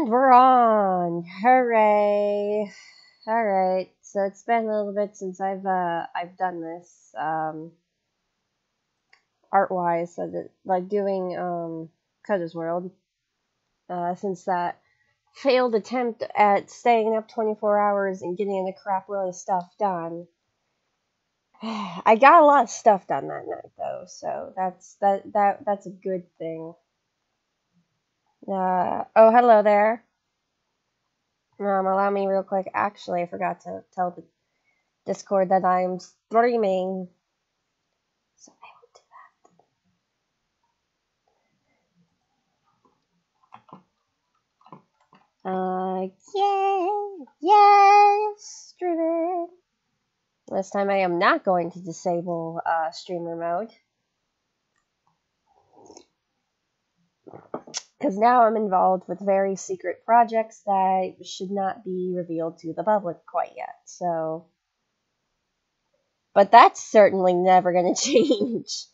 And we're on! Hooray! Alright, so it's been a little bit since I've done this, art-wise, so that, like, doing, Coda's World, since that failed attempt at staying up 24 hours and getting a crap load of stuff done. I got a lot of stuff done that night, though, so that's a good thing. Oh, hello there. Allow me real quick. Actually, I forgot to tell the Discord that I'm streaming. So I will do that. Yay, streaming. This time I am not going to disable streamer mode. Because now I'm involved with very secret projects that should not be revealed to the public quite yet, so... But that's certainly never going to change.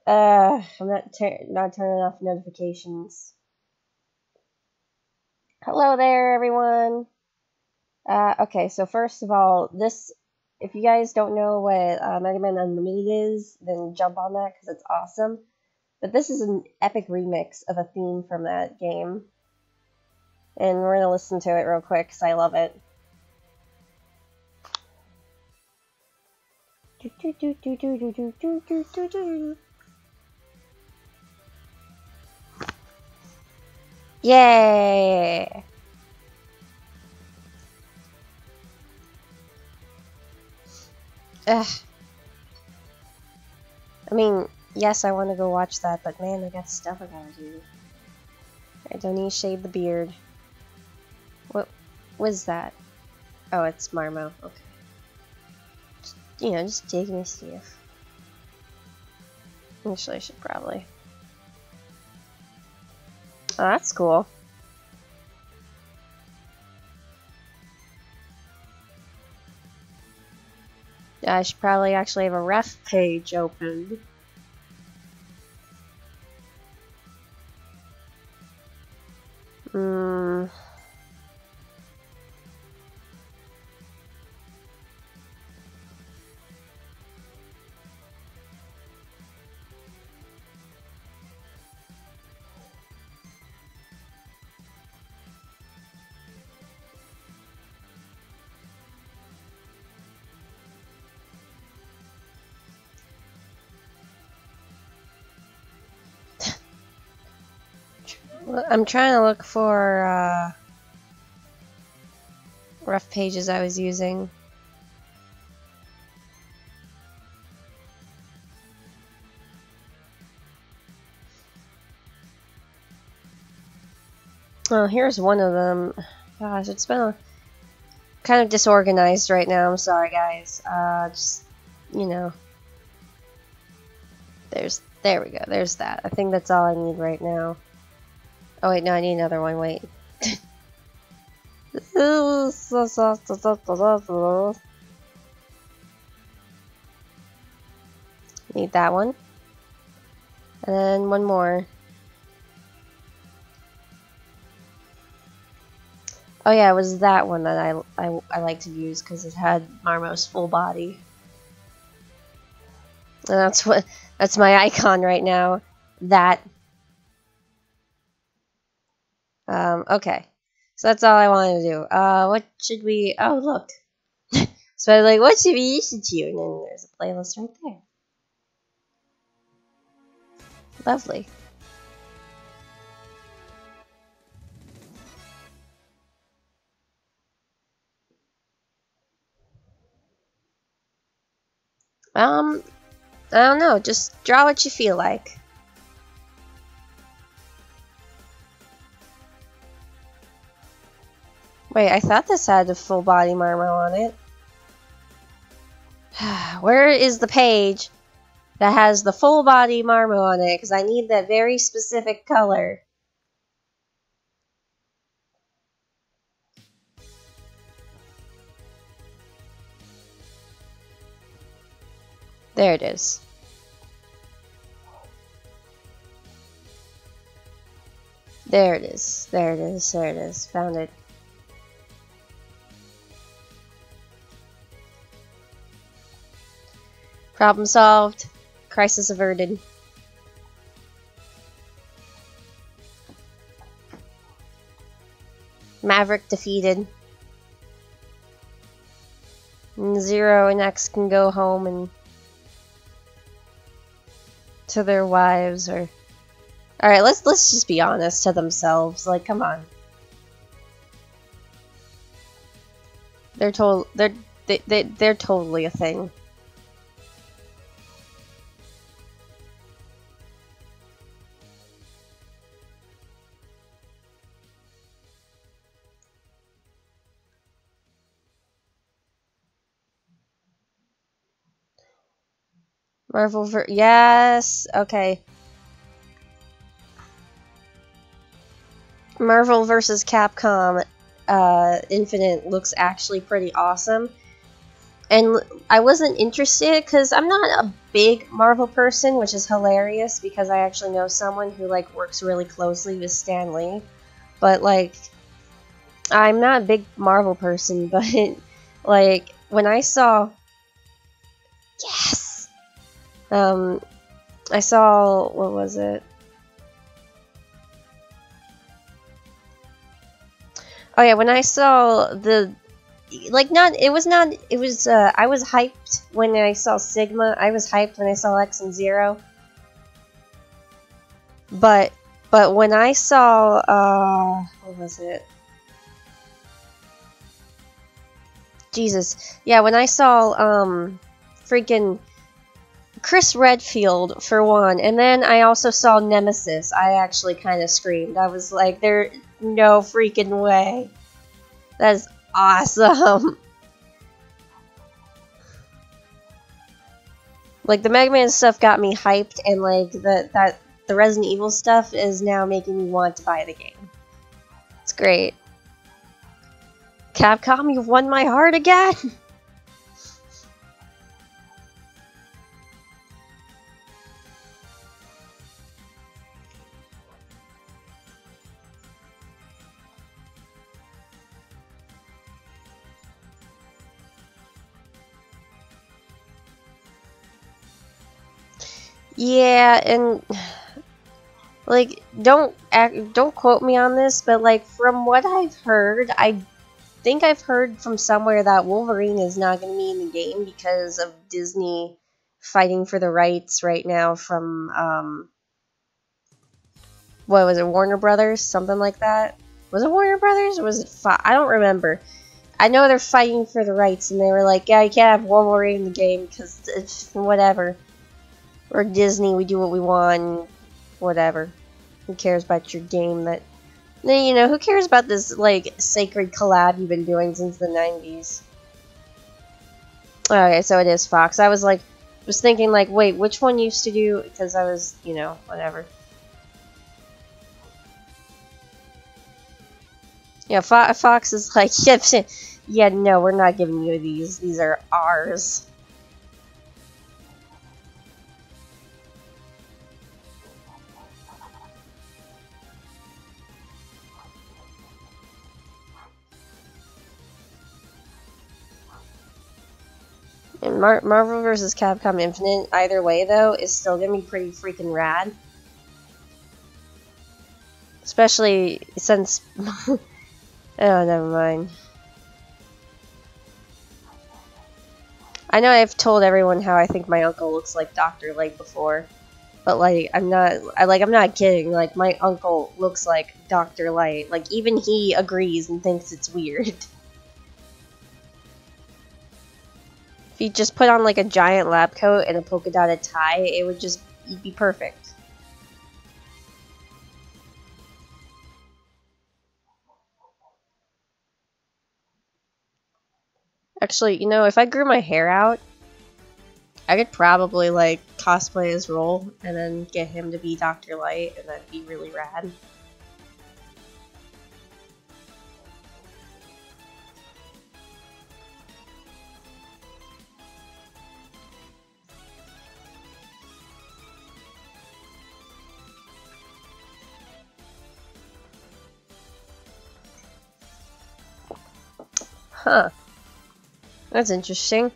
I'm not turning off notifications. Hello there, everyone! Okay, so first of all, this... If you guys don't know what Mega Man Unlimited is, then jump on that, because it's awesome. But this is an epic remix of a theme from that game. And we're going to listen to it real quick, because I love it. Yay! Ugh. I mean, yes, I want to go watch that, but man, I got stuff I gotta do. I don't need to shave the beard. What was that? Oh, it's Marmo. Okay. Just, just taking a stuff. Actually, I should probably. Oh, that's cool. I should probably actually have a ref page open. I'm trying to look for rough pages I was using. Oh, here's one of them. Gosh, it's been kind of disorganized right now. I'm sorry, guys. Just, there we go. There's that. I think that's all I need right now. Oh wait, no, I need another one. Wait. Need that one. And then one more. Oh yeah, it was that one that I like to use because it had Marmo's full body. And that's my icon right now. That. Okay. So that's all I wanted to do. What should we... Oh, look. So I was like, what should we listen to? And then there's a playlist right there. Lovely. I don't know. Just draw what you feel like. Wait, I thought this had a full body Marmo on it. Where is the page that has the full body Marmo on it? Because I need that very specific color. There it is. There it is. There it is. There it is. Found it. Problem solved. Crisis averted. Maverick defeated. And Zero and X can go home and to their wives, or alright, let's just be honest to themselves. Like, come on. They're totally a thing. Yes, okay. Marvel vs. Capcom Infinite looks actually pretty awesome. And I wasn't interested because I'm not a big Marvel person, which is hilarious because I actually know someone who like works really closely with Stan Lee. But like, I'm not a big Marvel person, but like when I saw, yes, I saw, what was it? Oh yeah, when I saw the, like, I was hyped when I saw Sigma. I was hyped when I saw X and Zero. But when I saw, what was it? Jesus. Yeah, when I saw, freaking Chris Redfield, for one, and then I also saw Nemesis, I actually kind of screamed. I was like, there's no freaking way. That's awesome. Like, the Mega Man stuff got me hyped, and like the Resident Evil stuff is now making me want to buy the game. It's great. Capcom, you've won my heart again! Yeah, and like, don't quote me on this, but like, from what I've heard, I think I've heard from somewhere that Wolverine is not going to be in the game because of Disney fighting for the rights right now from what was it, Warner Brothers, something like that. Was it Warner Brothers or was it I don't remember. I know they're fighting for the rights, and they were like, yeah, you can't have Wolverine in the game because it's whatever. We're Disney, we do what we want, whatever. Who cares about your game that... You know, who cares about this, like, sacred collab you've been doing since the 90s? Okay, so it is Fox. I was like, was thinking like, wait, which one used to do... Because I was, you know, whatever. Yeah, Fox is like, yeah, no, we're not giving you these. These are ours. And Marvel vs. Capcom Infinite, either way, though, is still gonna be pretty freaking rad. Especially since... oh, never mind. I know I've told everyone how I think my uncle looks like Dr. Light before. But, like, I'm not kidding. Like, my uncle looks like Dr. Light. Like, even he agrees and thinks it's weird. If you just put on, like, a giant lab coat and a polka dotted tie, it would just be perfect. Actually, you know, if I grew my hair out, I could probably, like, cosplay his role and then get him to be Dr. Light, and that'd be really rad. Huh. That's interesting.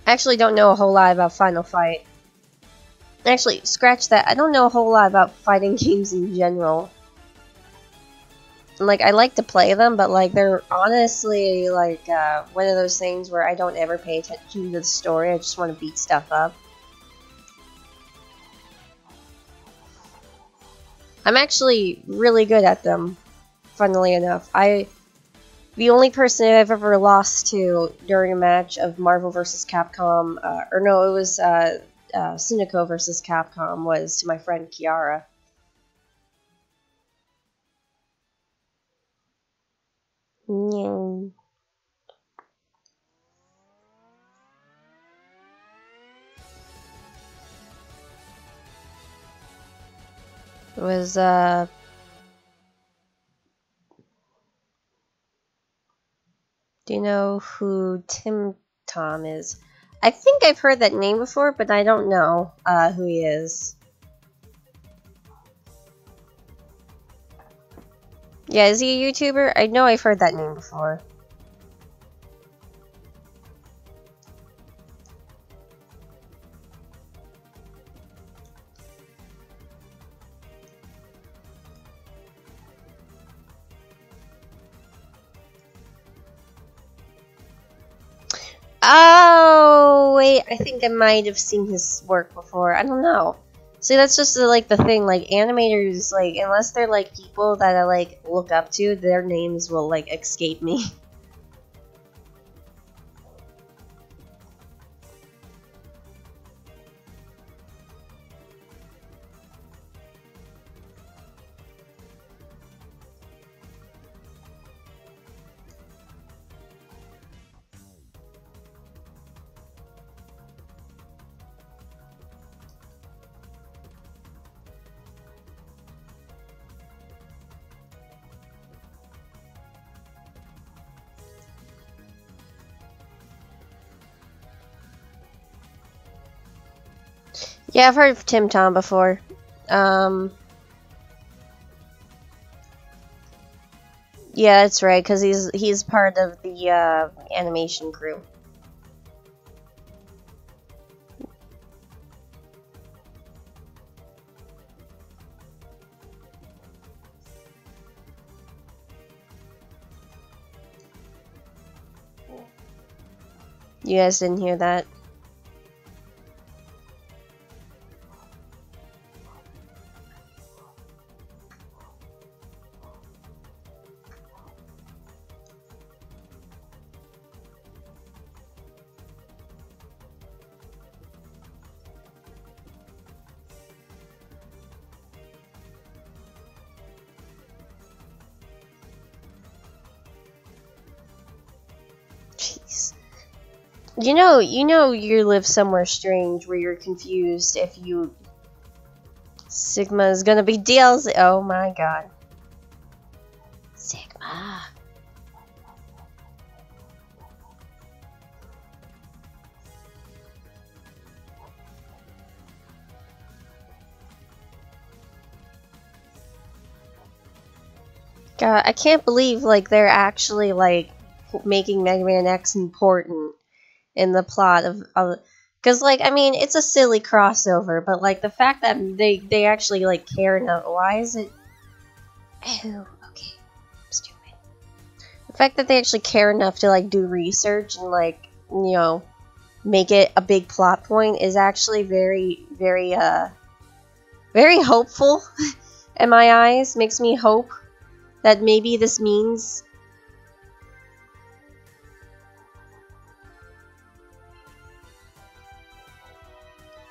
I actually don't know a whole lot about Final Fight. Actually, scratch that. I don't know a whole lot about fighting games in general. Like, I like to play them, but like, they're honestly like one of those things where I don't ever pay attention to the story. I just want to beat stuff up. I'm actually really good at them, funnily enough. The only person I've ever lost to during a match of Marvel vs. Capcom, or no, it was Sunico vs. Capcom, was to my friend Kiara. Yeah. It was, do you know who Tim Tom is? I think I've heard that name before, but I don't know who he is. Yeah, is he a YouTuber? I know I've heard that name before. Oh, wait, I think I might have seen his work before. I don't know. See, that's just like the thing, like animators, like unless they're like people that I like look up to, their names will like escape me. Yeah, I've heard of Tim Tom before. Yeah, that's right, because he's part of the animation crew. You guys didn't hear that? Jeez. You know you live somewhere strange where you're confused if you... Sigma is gonna be DLC. Oh my god. Sigma. God, I can't believe like they're actually like making Mega Man X important in the plot of because like I mean it's a silly crossover, but like the fact that they actually like care enough. Why is it? Oh, okay, I'm stupid. The fact that they actually care enough to like do research and like make it a big plot point is actually very very hopeful in my eyes. Makes me hope that maybe this means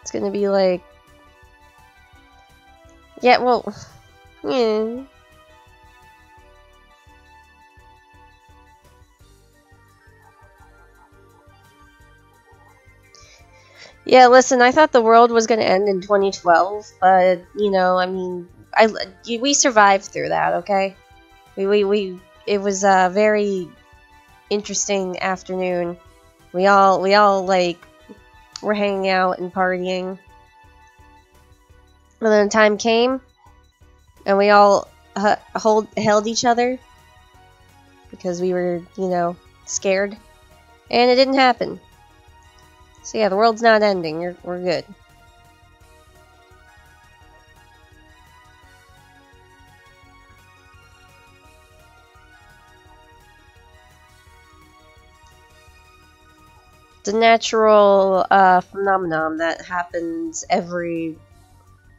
it's gonna be like, yeah, well, yeah. Yeah, listen, I thought the world was gonna end in 2012, but I mean, we survived through that. Okay, it was a very interesting afternoon. We all like were hanging out and partying, and then time came, and we all held each other, because we were, you know, scared. And it didn't happen. So yeah, the world's not ending. We're good. It's a natural phenomenon that happens every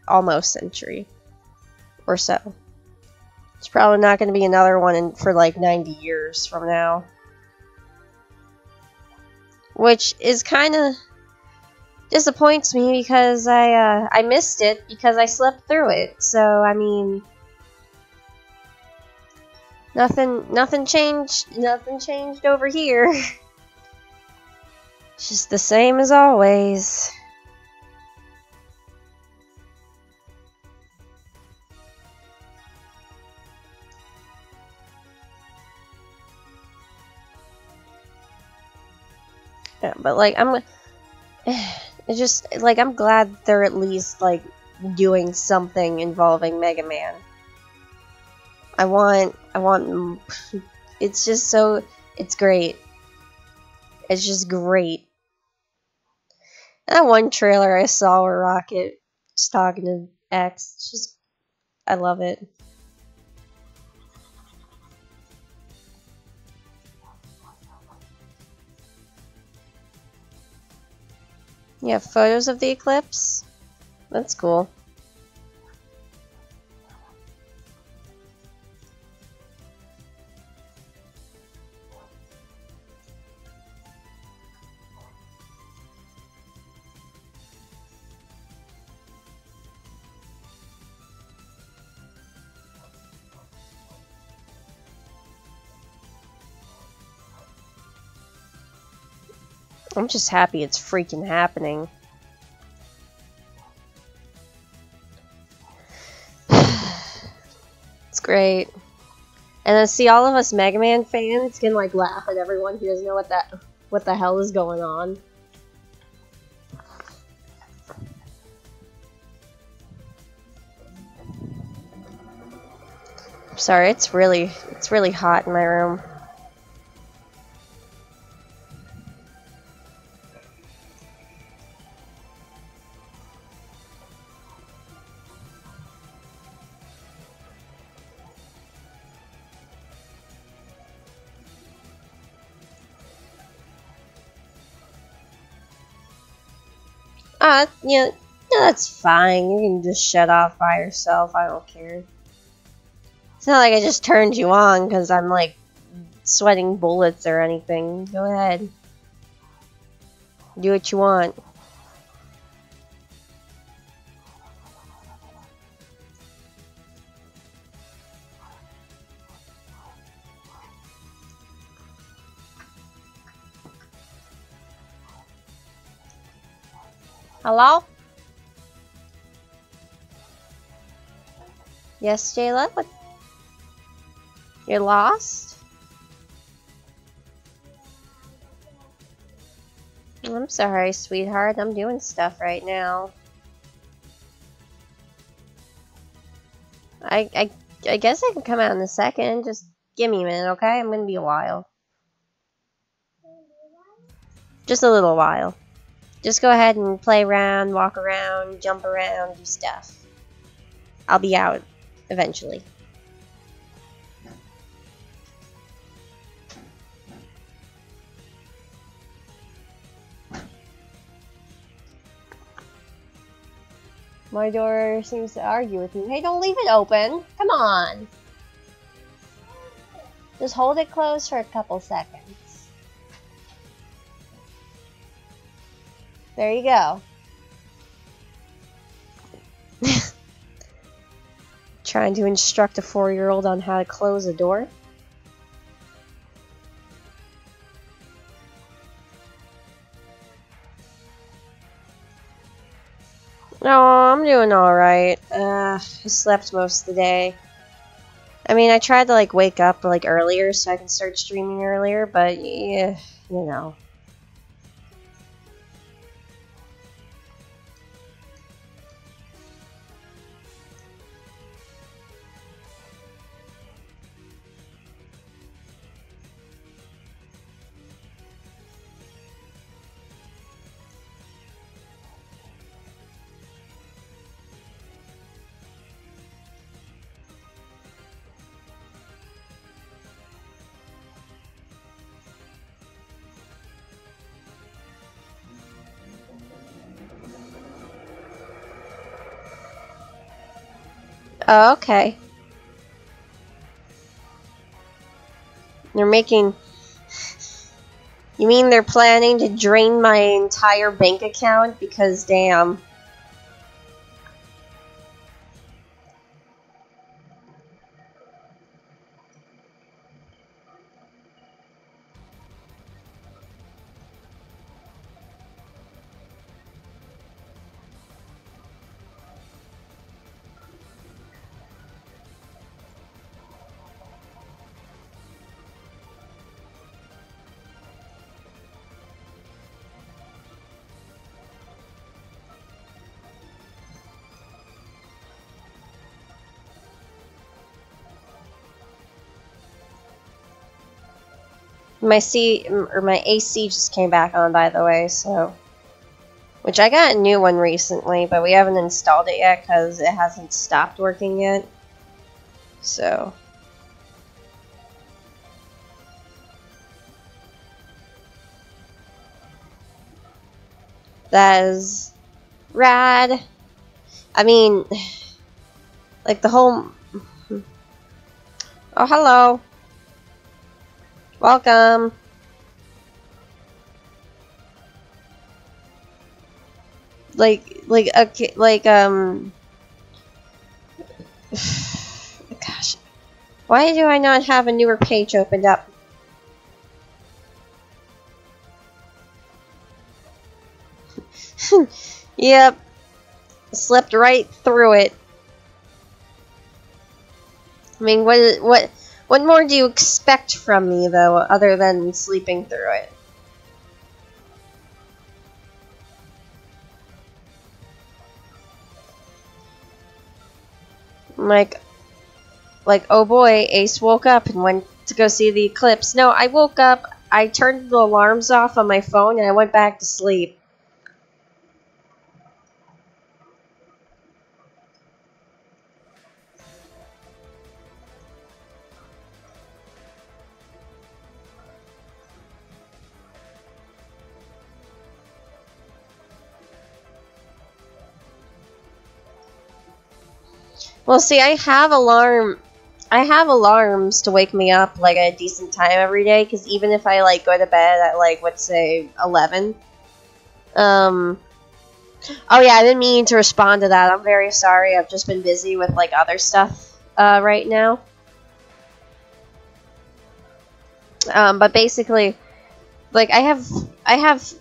almost century or so. It's probably not going to be another one for like 90 years from now. Which is kind of disappoints me because I missed it because I slept through it. So, I mean, nothing changed over here. It's just the same as always. Yeah, but like it's just like I'm glad they're at least like doing something involving Mega Man. I want it's just so it's great. It's just great. That one trailer I saw where Rocket was talking to X, it's just I love it. You have photos of the eclipse? That's cool. I'm just happy it's freaking happening. It's great. And then see all of us Mega Man fans can like laugh at everyone who doesn't know what the hell is going on. I'm sorry, it's really hot in my room. Yeah, that's fine. You can just shut off by yourself. I don't care. It's not like I just turned you on because I'm like sweating bullets or anything. Go ahead. Do what you want. Hello? Yes, Jayla? What? You're lost? I'm sorry, sweetheart. I'm doing stuff right now. I guess I can come out in a second. Just give me a minute, okay? I'm gonna be a while. Just a little while. Just go ahead and play around, walk around, jump around, do stuff. I'll be out eventually. My door seems to argue with me. Hey, don't leave it open. Come on. Just hold it closed for a couple seconds. There you go. Trying to instruct a 4-year-old on how to close a door. No, I'm doing alright. I slept most of the day. I mean, I tried to like wake up like earlier so I can start streaming earlier, but yeah, you know. Oh, okay. They're making... You mean they're planning to drain my entire bank account? Because damn. My AC just came back on, by the way, so... Which I got a new one recently, but we haven't installed it yet because it hasn't stopped working yet. So... That is... rad. I mean... Like, the whole... Oh, hello. Welcome. Gosh. Why do I not have a newer page opened up? Yep. Slipped right through it. I mean, what more do you expect from me, though, other than sleeping through it? Like, oh boy, Ace woke up and went to go see the eclipse. No, I woke up, I turned the alarms off on my phone, and I went back to sleep. Well, see, I have alarms to wake me up, like, at a decent time every day, because even if I, like, go to bed at, like, let's say, 11, oh yeah, I didn't mean to respond to that, I'm very sorry, I've just been busy with, like, other stuff, right now. But basically, like, I have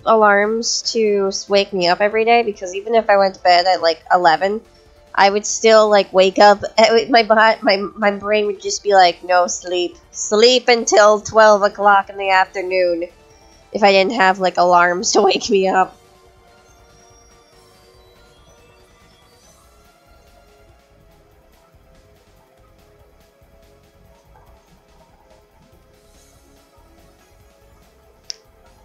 alarms to wake me up every day, because even if I went to bed at, like, 11, I would still, like, wake up, my brain would just be like, no, sleep until 12 o'clock in the afternoon, if I didn't have, like, alarms to wake me up.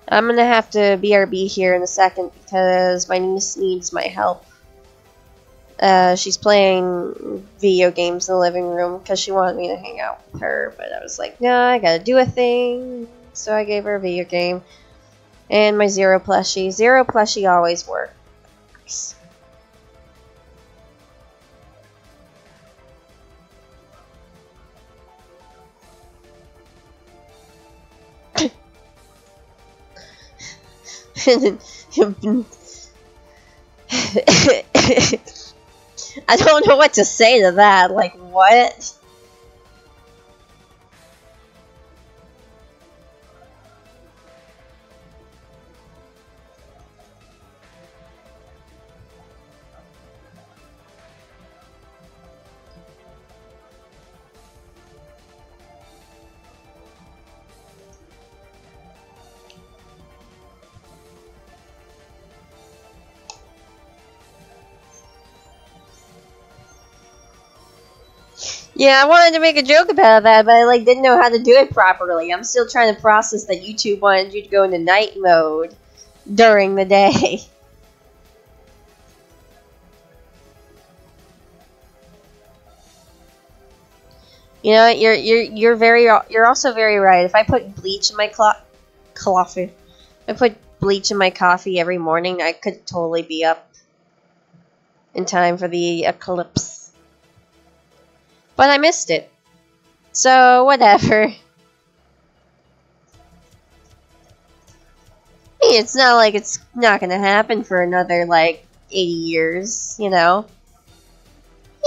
I'm gonna have to BRB here in a second, because my niece needs my help. She's playing video games in the living room because she wanted me to hang out with her, but I was like, no, I gotta do a thing, so I gave her a video game. And my Zero plushie. Zero plushie always works. I don't know what to say to that. Like, what? Yeah, I wanted to make a joke about that, but I, like, didn't know how to do it properly. I'm still trying to process that YouTube wanted you to go into night mode during the day. You know, you're also very right. If I put bleach in my coffee, if I put bleach in my coffee every morning, I could totally be up in time for the eclipse. But I missed it. So, whatever. I mean, it's not like it's not gonna happen for another, like, 80 years, you know?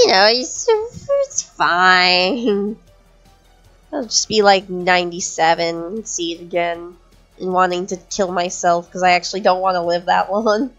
You know, it's fine. I'll just be like 97 and see it again. And wanting to kill myself because I actually don't want to live that long.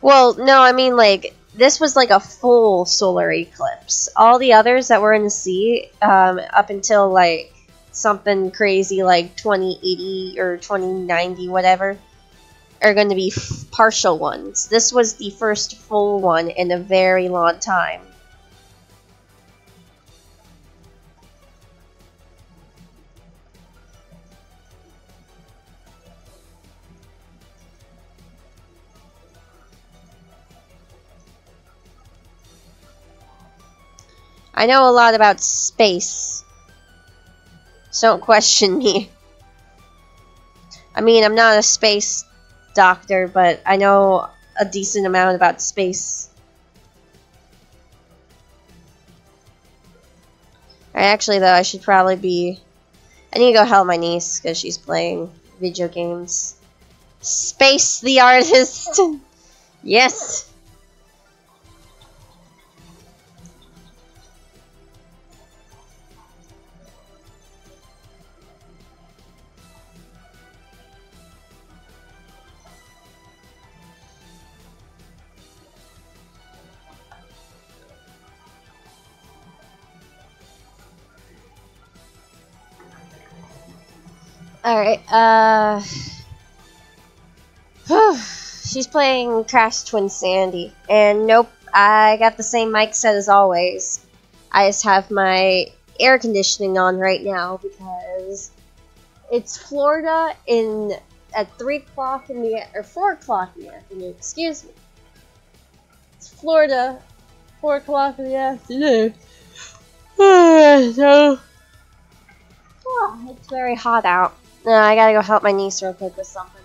Well, no, I mean, like, this was like a full solar eclipse. All the others that were in the sea, up until, like, something crazy like 2080 or 2090, whatever, are going to be partial ones. This was the first full one in a very long time. I know a lot about space, so don't question me. I mean, I'm not a space doctor, but I know a decent amount about space. Actually, though, I should probably be... I need to go help my niece, because she's playing video games. Space the artist! Yes! Alright, she's playing Crash Twin Sandy. And nope, I got the same mic set as always. I just have my air conditioning on right now because it's Florida at 3 o'clock in the... or 4 o'clock in the afternoon, excuse me. It's Florida, 4 o'clock in the afternoon. So... oh, it's very hot out. I gotta go help my niece real quick with something.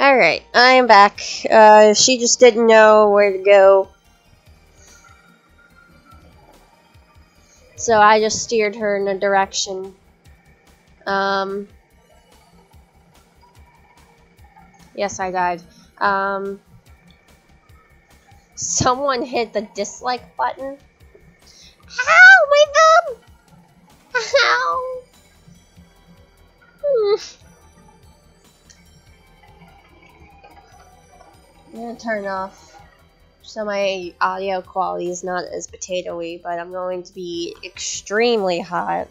Alright, I am back. She just didn't know where to go. So I just steered her in a direction. Yes, I died. Someone hit the dislike button. Ow, my thumb! Ow! I'm gonna turn off so my audio quality is not as potato-y, but I'm going to be extremely hot.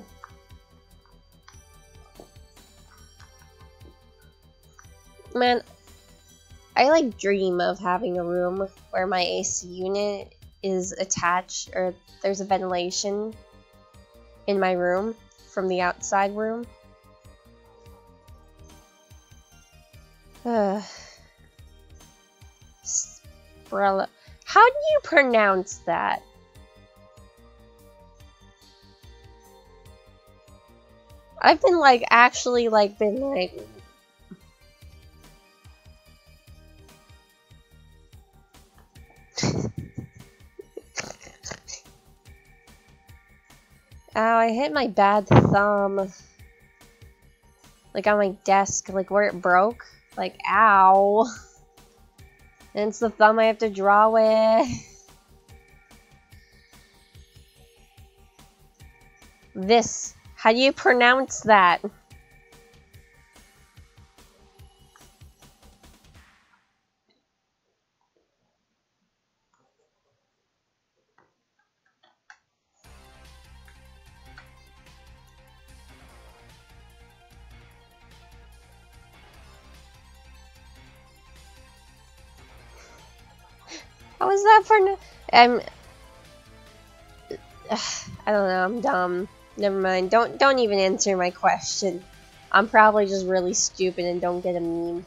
Man, I like dream of having a room where my AC unit is attached, or there's a ventilation in my room from the outside room. Sprella. How do you pronounce that? I've been like actually like been like ow, I hit my bad thumb. Like on my desk, like where it broke. Like ow. And it's the thumb I have to draw with. This. How do you pronounce that? How is that for no? I don't know. I'm dumb. Never mind. Don't even answer my question. I'm probably just really stupid and don't get a meme.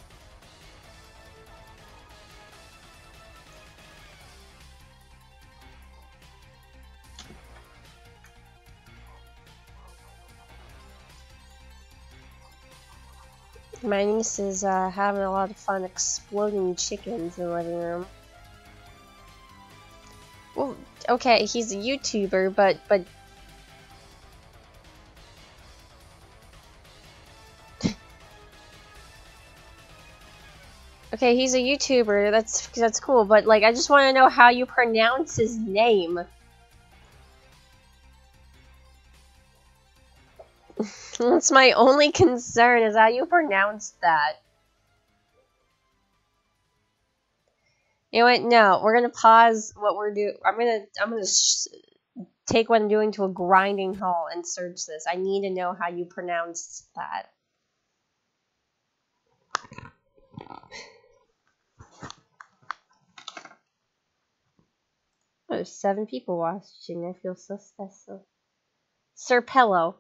My niece is having a lot of fun exploding chickens in the living room. Well, okay, he's a YouTuber, but okay, he's a YouTuber. That's cool, but like I just want to know how you pronounce his name. That's my only concern is how you pronounce that. You know what? No, we're gonna pause what we're doing. I'm gonna take what I'm doing to a grinding halt and search this. I need to know how you pronounce that. Oh, there's 7 people watching. I feel so special. Serpello.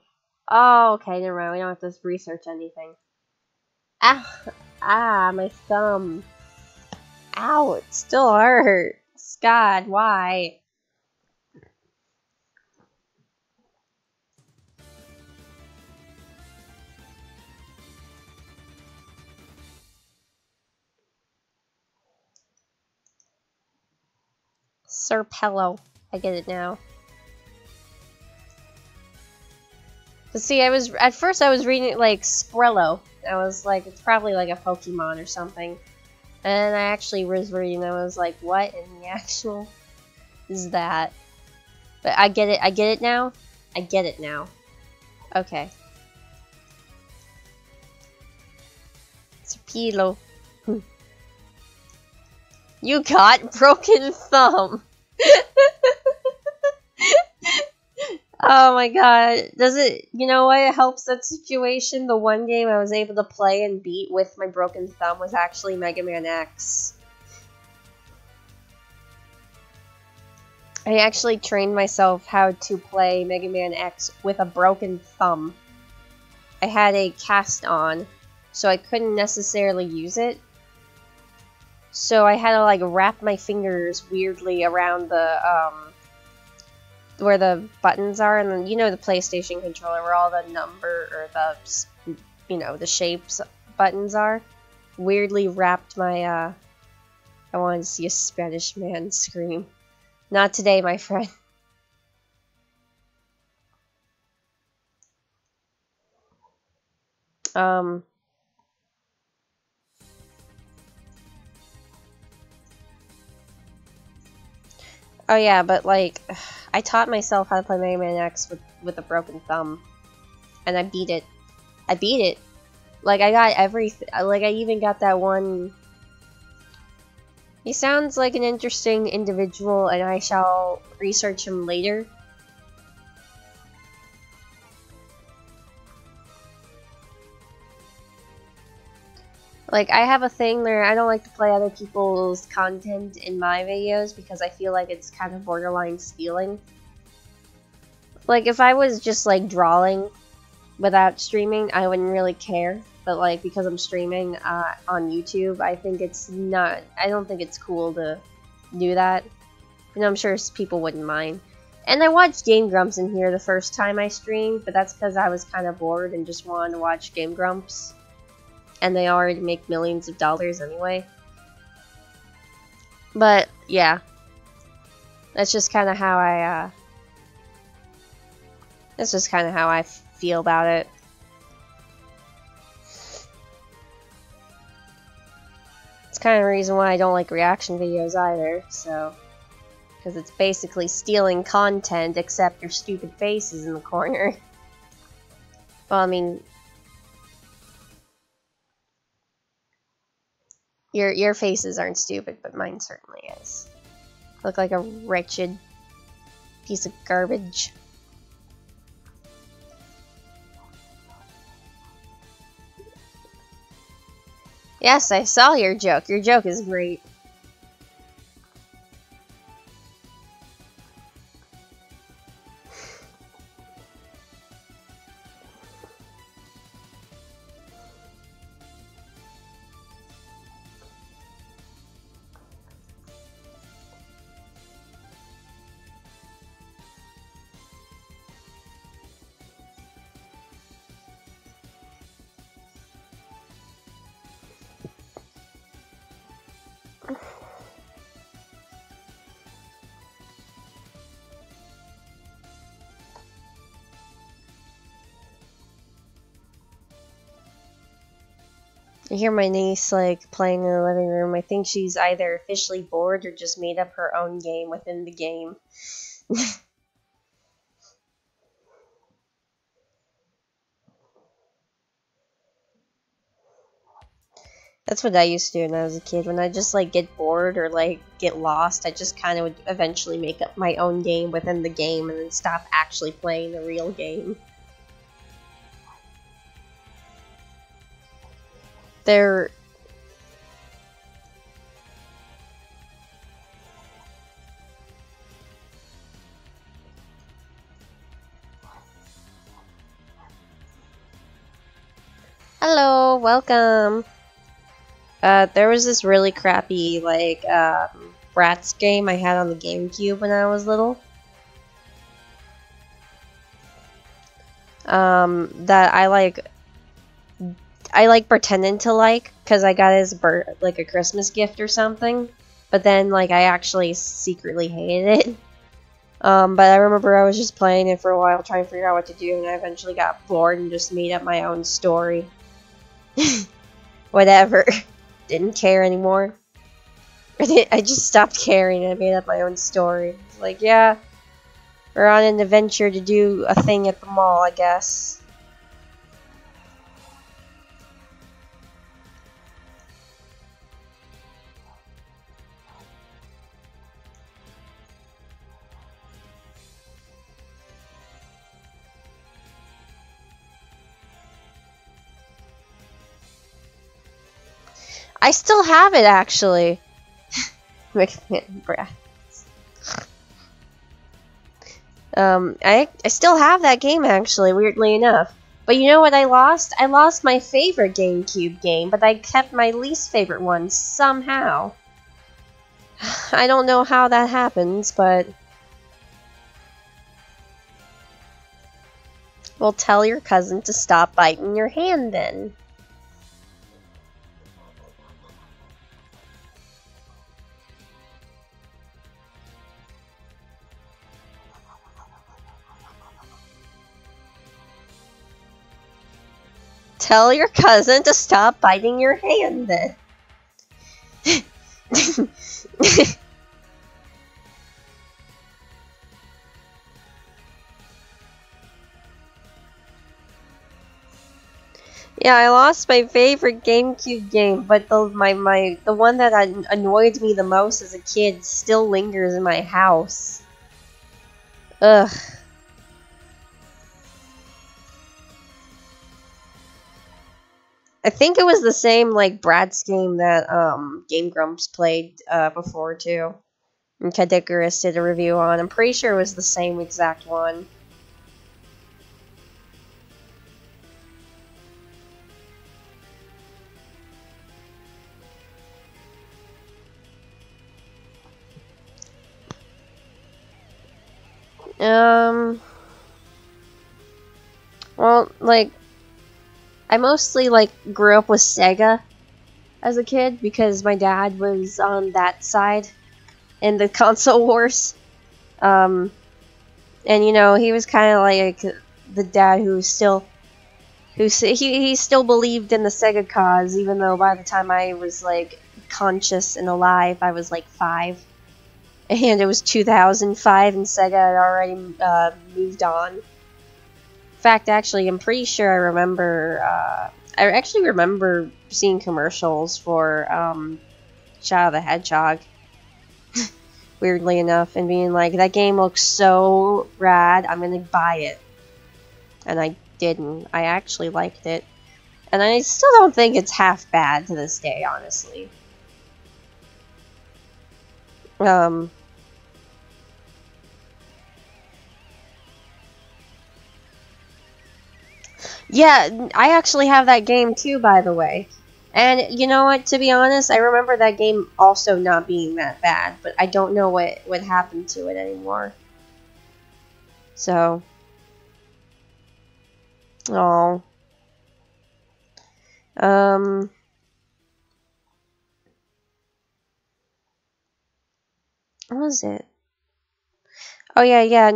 Oh, okay, never mind. We don't have to research anything. Ah, my thumb. Ow, it still hurts. God, why? Serpello. I get it now. But see, at first I was reading it like Sprello. I was like, it's probably like a Pokemon or something. And I actually was reading, I was like, what in the actual is that? But I get it now? I get it now. Okay. Serpello. You got broken thumb! Oh my god. Does it, you know what, it helps that situation? The one game I was able to play and beat with my broken thumb was actually Mega Man X. I actually trained myself how to play Mega Man X with a broken thumb. I had a cast on, so I couldn't necessarily use it. So I had to like wrap my fingers weirdly around the, where the buttons are, and then, you know, the PlayStation controller where all the number, or the, you know, the shapes buttons are. weirdly wrapped my, I wanted to see a Spanish man scream. Not today, my friend. Oh yeah, but like, I taught myself how to play Mega Man X with a broken thumb. And I beat it. I beat it. Like, I got everything. Like, I even got that one. He sounds like an interesting individual, and I shall research him later. Like, I have a thing where I don't like to play other people's content in my videos because I feel like it's kind of borderline stealing. Like, if I was just, like, drawing without streaming, I wouldn't really care. But, like, because I'm streaming on YouTube, I think it's not... I don't think it's cool to do that. And I'm sure people wouldn't mind. And I watched Game Grumps in here the first time I streamed, but that's because I was kind of bored and just wanted to watch Game Grumps. And they already make millions of dollars anyway. But, yeah. That's just kind of how I, That's just kind of how I feel about it. It's kind of the reason why I don't like reaction videos either, so... Because it's basically stealing content, except your stupid face is in the corner. Well, I mean... Your faces aren't stupid, but mine certainly is. Look like a wretched piece of garbage. Yes, I saw your joke. Your joke is great. I hear my niece, like, playing in the living room. I think she's either officially bored or just made up her own game within the game. That's what I used to do when I was a kid. When I just, like, get bored or, like, get lost, I just kind of would eventually make up my own game within the game and then stop actually playing the real game. They're... Hello, welcome! There was this really crappy, like, Bratz game I had on the GameCube when I was little. That I pretended to like, because I got it as like a Christmas gift or something. But then, like, I actually secretly hated it. But I remember I was just playing it for a while, trying to figure out what to do, and I eventually got bored and just made up my own story. Whatever. Didn't care anymore. I just stopped caring and I made up my own story. Like, yeah, we're on an adventure to do a thing at the mall, I guess. I still have it, actually. I still have that game, actually, weirdly enough. But you know what I lost? I lost my favorite GameCube game, but I kept my least favorite one, somehow. I don't know how that happens, but... Well, tell your cousin to stop biting your hand, then. Tell your cousin to stop biting your hand then. Yeah, I lost my favorite GameCube game, but the one that annoyed me the most as a kid still lingers in my house. Ugh. I think it was the same like Brad's game that Game Grumps played before too. And Kadikarus did a review on. I'm pretty sure it was the same exact one. Well, like, I mostly, like, grew up with Sega as a kid because my dad was on that side in the console wars. And, you know, he was kind of like the dad he still believed in the Sega cause, even though by the time I was, like, conscious and alive, I was, like, 5. And it was 2005 and Sega had already moved on. In fact, actually, I'm pretty sure I remember seeing commercials for Shadow the Hedgehog, weirdly enough, and being like, that game looks so rad, I'm gonna buy it. And I didn't. I actually liked it. And I still don't think it's half bad to this day, honestly. Yeah, I actually have that game too, by the way. And you know what, to be honest, I remember that game also not being that bad, but I don't know what happened to it anymore. So. Oh. What was it? Oh yeah.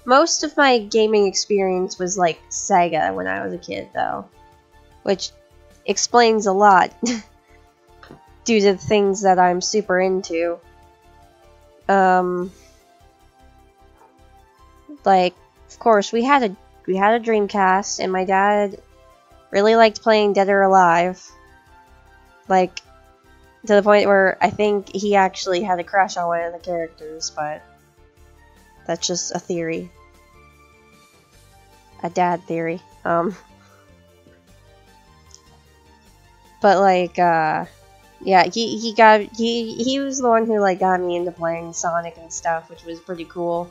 Most of my gaming experience was like Sega when I was a kid, though, which explains a lot due to the things that I'm super into. Like, of course, we had a Dreamcast, and my dad really liked playing Dead or Alive. Like, to the point where I think he actually had a crush on one of the characters, but that's just a theory. A dad theory. But like, yeah, he was the one who like got me into playing Sonic and stuff, which was pretty cool.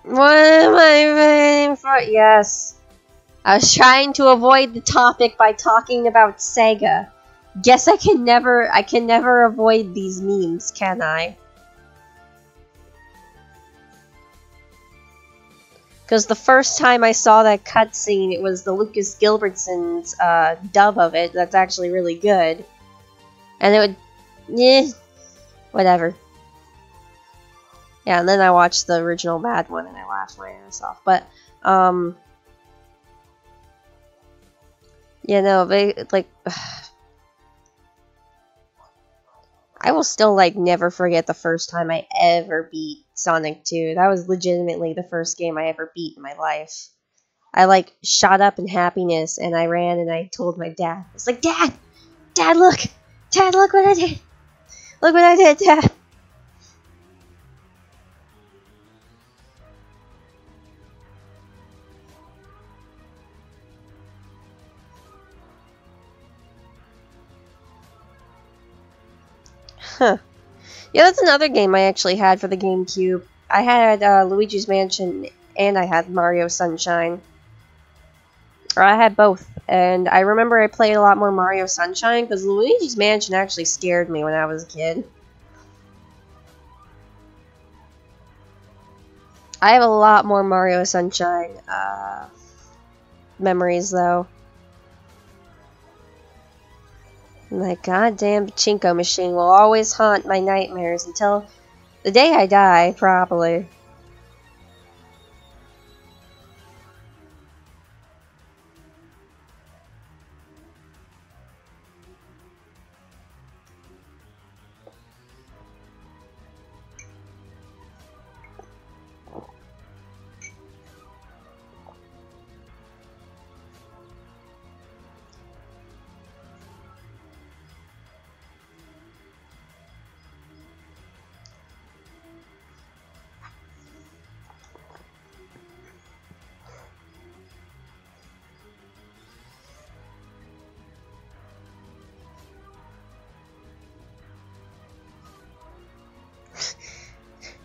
What am I waiting for? Yes. I was trying to avoid the topic by talking about Sega. Guess I can never avoid these memes, can I? Because the first time I saw that cutscene, it was the Lucas Gilbertson's dub of it. That's actually really good. And it would, whatever. Yeah, and then I watched the original bad one and I laughed my ass off. But, you know, like, I will still, like, never forget the first time I ever beat Sonic 2. That was legitimately the first game I ever beat in my life. I, like, shot up in happiness and I ran and I told my dad. I was like, Dad! Dad, look! Dad, look what I did! Look what I did, Dad! Huh. Yeah, that's another game I actually had for the GameCube. I had Luigi's Mansion and I had Mario Sunshine. Or I had both. And I remember I played a lot more Mario Sunshine because Luigi's Mansion actually scared me when I was a kid. I have a lot more Mario Sunshine. memories, though. And that goddamn pachinko machine will always haunt my nightmares until the day I die, probably.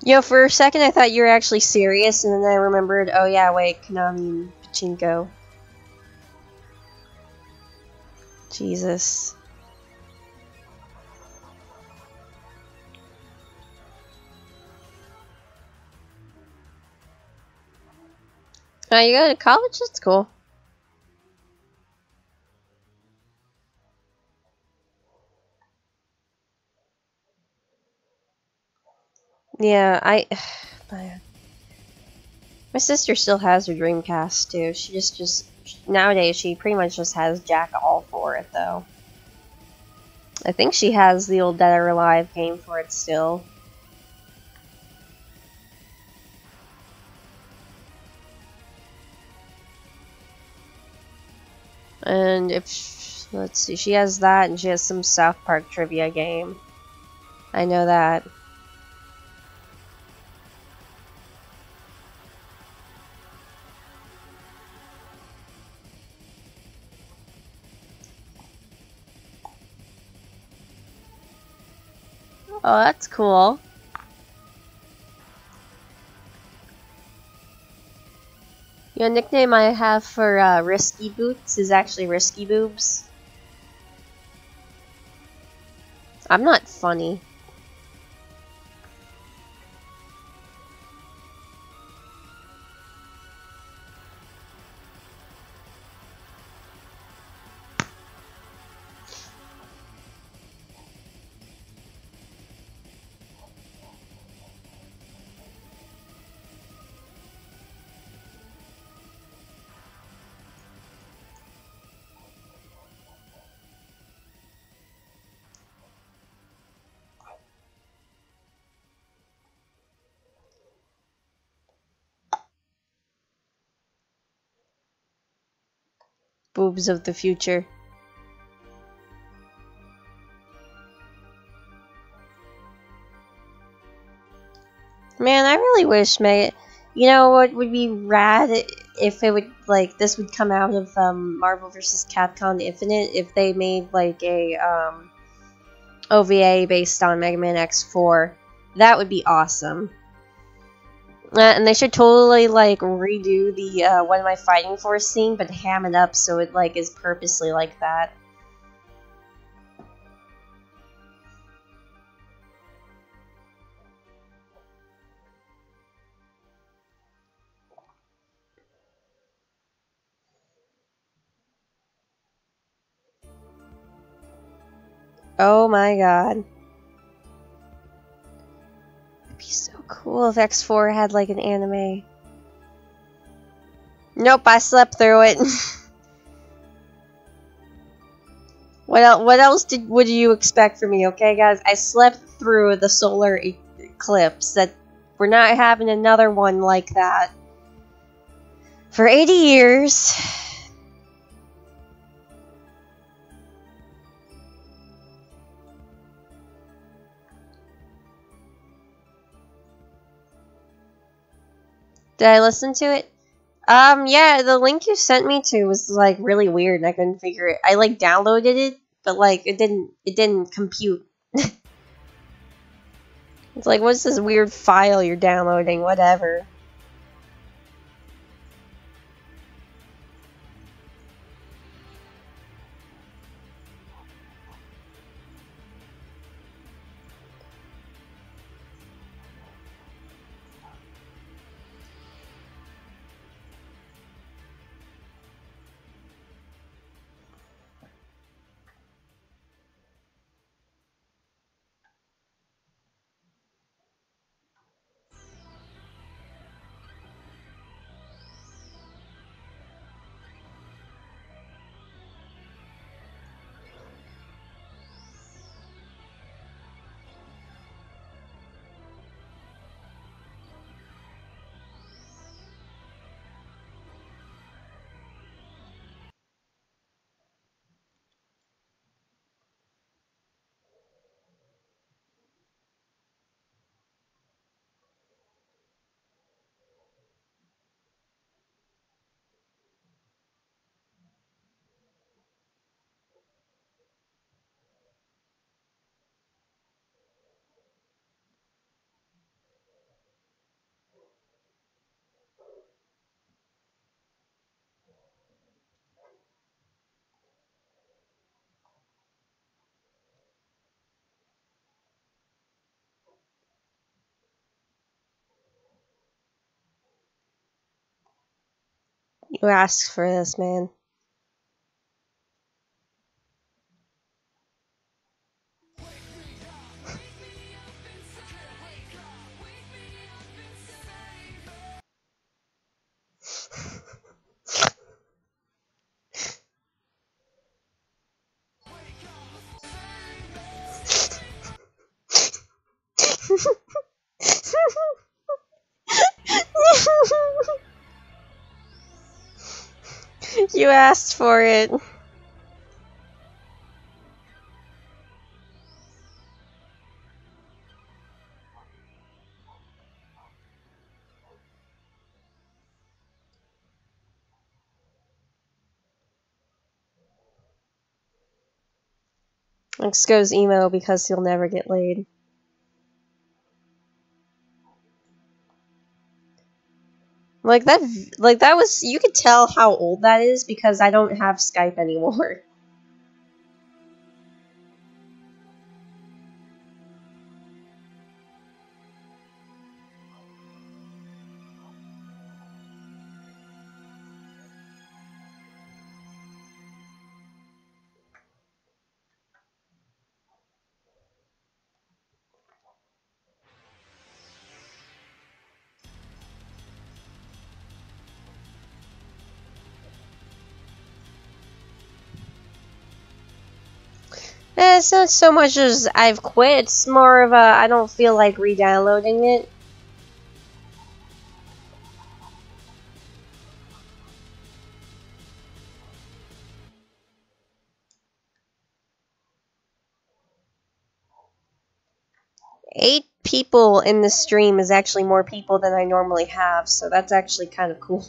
You know, for a second I thought you were actually serious, and then I remembered, oh yeah, wait, Konami and pachinko. Jesus. Oh, you go to college? That's cool. Yeah, my sister still has her Dreamcast too. She just nowadays she pretty much just has Jack All for it though. I think she has the old Dead or Alive game for it still. And if let's see, she has that, and she has some South Park trivia game. I know that. Oh, that's cool. The nickname I have for Risky Boots is actually Risky Boobs. I'm not funny. Boobs of the future. Man, I really wish, you know what would be rad if it would, like, this would come out of Marvel vs. Capcom Infinite, if they made, like, a OVA based on Mega Man X4. That would be awesome. And they should totally, like, redo the What Am I Fighting For scene, but ham it up so it, like, is purposely like that. Oh my god. It'd be so cool if X4 had, like, an anime. Nope, I slept through it. What else would you expect from me, okay, guys? I slept through the solar eclipse. That we're not having another one like that for 80 years. Did I listen to it? Yeah, the link you sent me to was, like, really weird, and I couldn't figure it. I, like, downloaded it, but, like, it didn't compute. It's like, what's this weird file you're downloading? Whatever. You asked for this, man. You asked for it. X goes emo because he'll never get laid. Like that was, you could tell how old that is because I don't have Skype anymore. It's not so much as I've quit, it's more of a I don't feel like re-downloading it. Eight people in this stream is actually more people than I normally have, so that's actually kind of cool.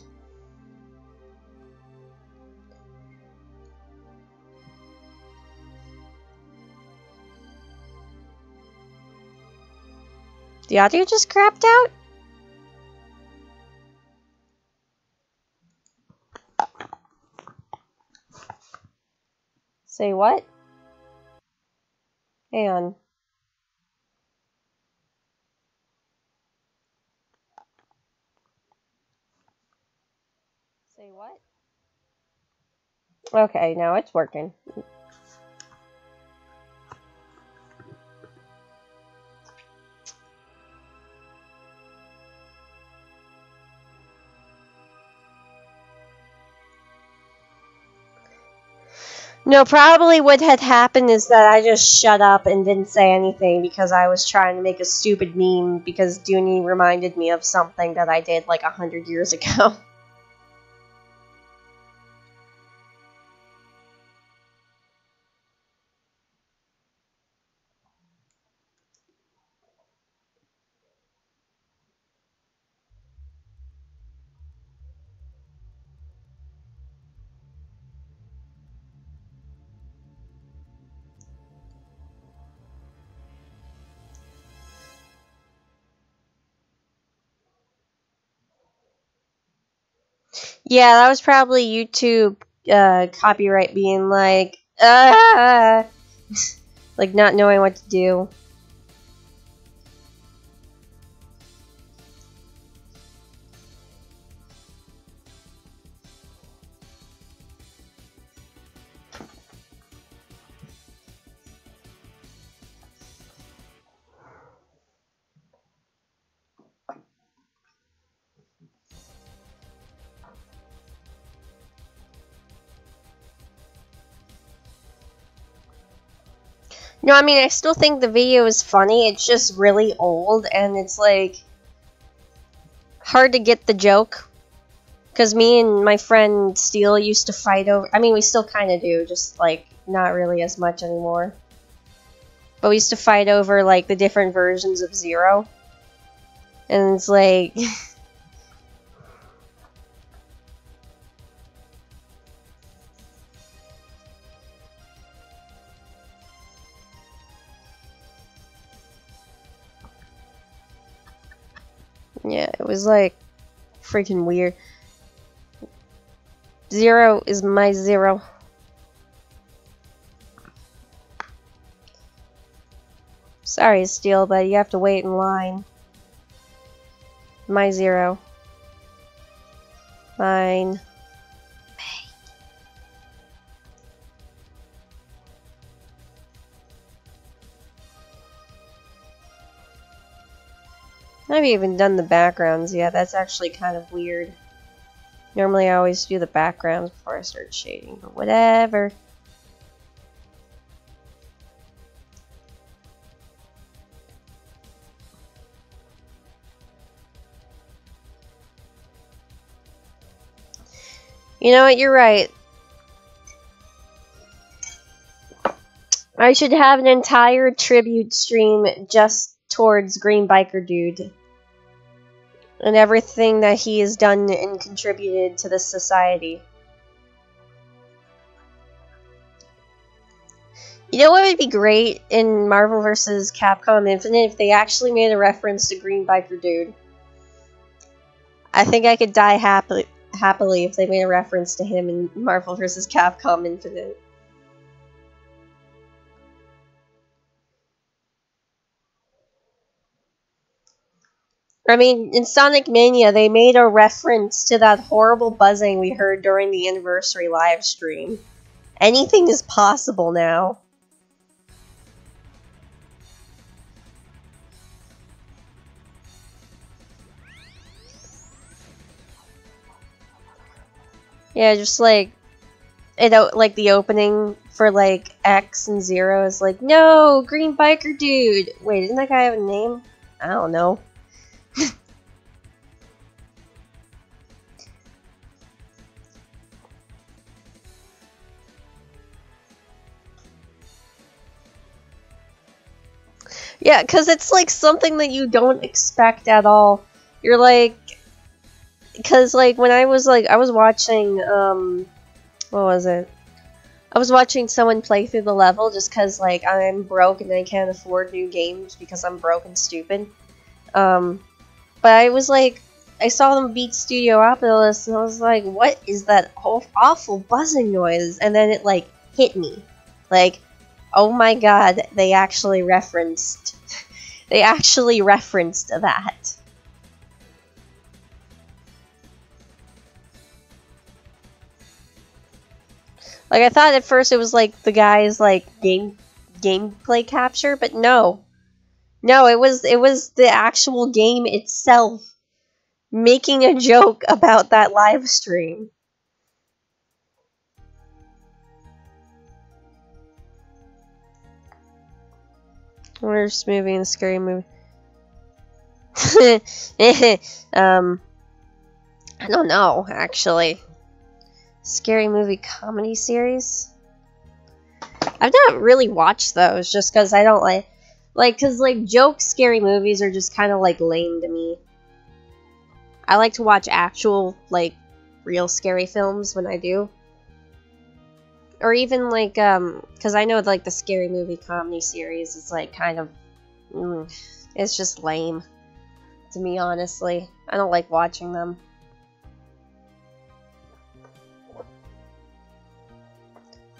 The audio just crapped out? Say what? Hang on. Say what? Okay, now it's working. No, probably what had happened is that I just shut up and didn't say anything because I was trying to make a stupid meme because Dooney reminded me of something that I did like 100 years ago. Yeah, that was probably YouTube copyright being like, like not knowing what to do. No, I mean, I still think the video is funny, it's just really old, and it's like hard to get the joke. Because me and my friend Steele used to fight over, I mean, we still kind of do, just like not really as much anymore. But we used to fight over like the different versions of Zero. And it's like yeah, it was like freaking weird. Zero is my zero. Sorry, Steele, but you have to wait in line. My zero. Mine. I haven't even done the backgrounds yet. That's actually kind of weird. Normally I always do the backgrounds before I start shading, but whatever. You know what, you're right. I should have an entire tribute stream just towards Green Biker Dude. And everything that he has done and contributed to this society. You know what would be great in Marvel vs. Capcom Infinite if they actually made a reference to Green Biker Dude? I think I could die happily if they made a reference to him in Marvel vs. Capcom Infinite. I mean, in Sonic Mania, they made a reference to that horrible buzzing we heard during the anniversary live stream. Anything is possible now. Yeah, just like like the opening for like X and Zero is like, no, Green Biker Dude. Wait, didn't that guy have a name? I don't know. Yeah, because it's like something that you don't expect at all. You're like, because like when I was watching, what was it? I was watching someone play through the level just because like I'm broke and I can't afford new games because I'm broke and stupid. But I was like, I saw them beat Studio Opulus and I was like, what is that awful buzzing noise? And then it like hit me. Like, oh my god, they actually referenced that. Like, I thought at first it was like the guy's like gameplay capture, but no. No, it was the actual game itself making a joke about that live stream. Worst movie and scary movie. I don't know, actually. Scary movie comedy series? I've not really watched those just because I don't because joke scary movies are just kind of like lame to me. I like to watch actual real scary films when I do. Or even because I know the scary movie comedy series is kind of, it's just lame to me, honestly. I don't like watching them.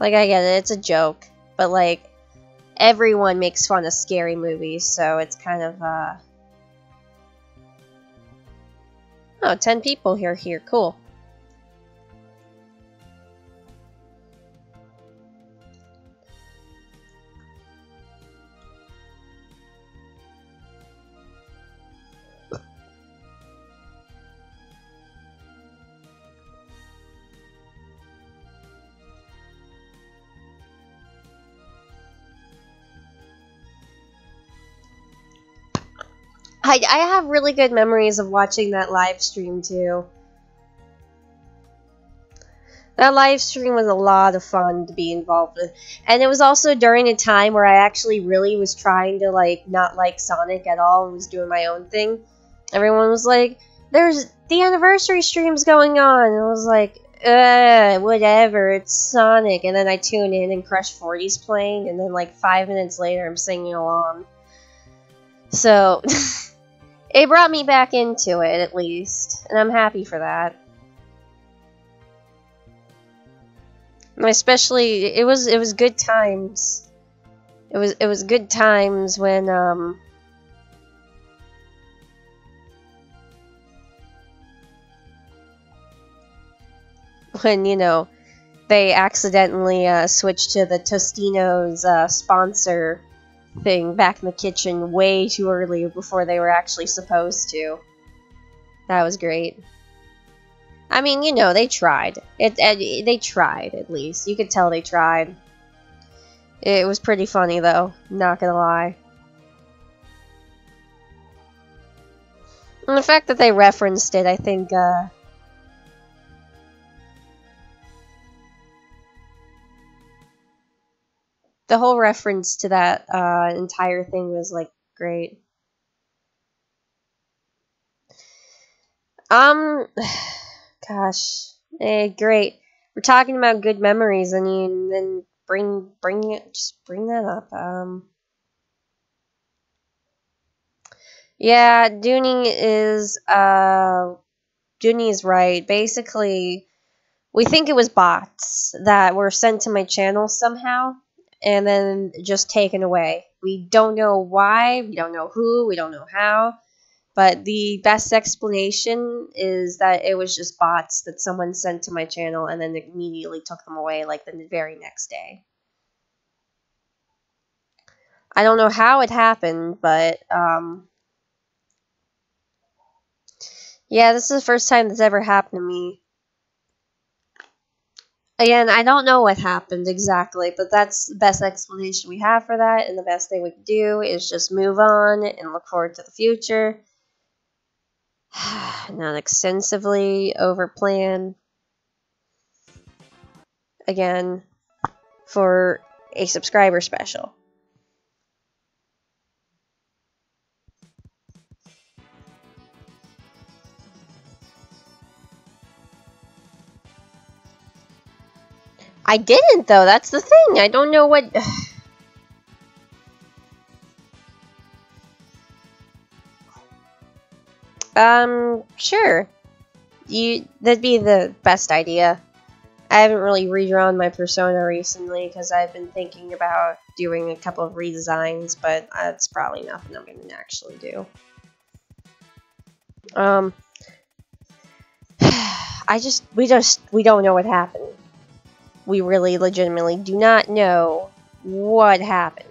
I get it, it's a joke, but everyone makes fun of scary movies, so it's kind of, oh, 10 people here, cool. I have really good memories of watching that live stream, too. That live stream was a lot of fun to be involved with. And it was also during a time where I actually really was trying to, not like Sonic at all and was doing my own thing. Everyone was like, there's the anniversary stream's going on. And I was like, whatever, it's Sonic. And then I tune in and Crush 40's playing. And then, 5 minutes later, I'm singing along. So... it brought me back into it, at least, and I'm happy for that. And especially, it was good times. It was good times when they accidentally switched to the Tostino's sponsor thing back in the kitchen way too early before they were actually supposed to. That was great. I mean, you know, they tried. They tried, at least. You could tell they tried. It was pretty funny, though. Not gonna lie. And the fact that they referenced it, I think, the whole reference to that entire thing was, like, great. Gosh. Great. We're talking about good memories, and you then bring that up. Yeah, Dooney is right. Basically, we think it was bots that were sent to my channel somehow, and then just taken away. We don't know why, we don't know who, we don't know how, but the best explanation is that it was just bots that someone sent to my channel and then immediately took them away, like, the very next day. I don't know how it happened, but, yeah, this is the first time this ever happened to me. Again, I don't know what happened exactly, but that's the best explanation we have for that, and the best thing we can do is just move on and look forward to the future. Not extensively overplan. Again, for a subscriber special. I didn't, though. That's the thing. I don't know what... Sure. That'd be the best idea. I haven't really redrawn my persona recently because I've been thinking about doing a couple of redesigns, but that's probably nothing I'm going to actually do. We don't know what happened. We really legitimately do not know what happened.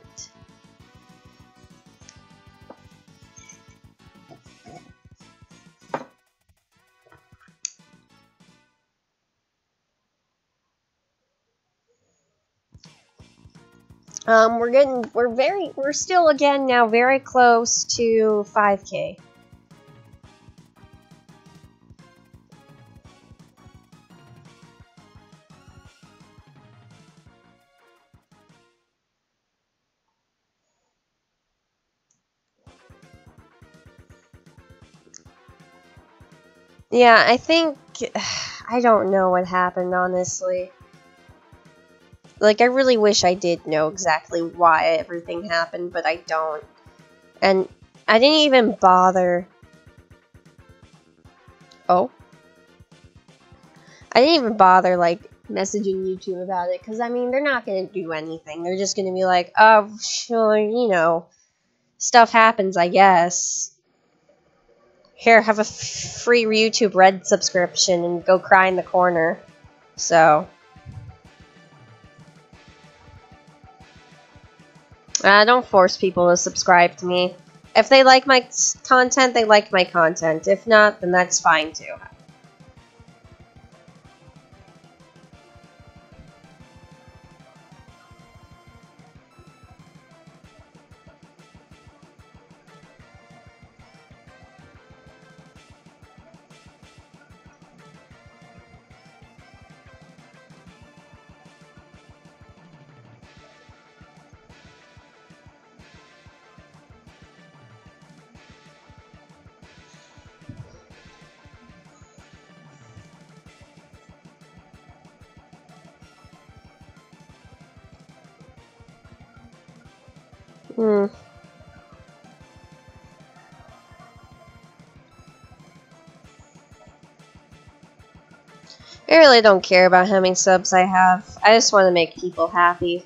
We're still again now very close to 5K. Yeah, I think... I don't know what happened, honestly. Like, I really wish I did know exactly why everything happened, but I don't. And I didn't even bother... Oh? I didn't even bother, like, messaging YouTube about it, because, I mean, they're not going to do anything. They're just going to be like, oh, sure, you know, stuff happens, I guess. Here, have a free YouTube Red subscription and go cry in the corner. So... don't force people to subscribe to me. If they like my content, they like my content. If not, then that's fine too. I really don't care about how many subs I have. I just want to make people happy.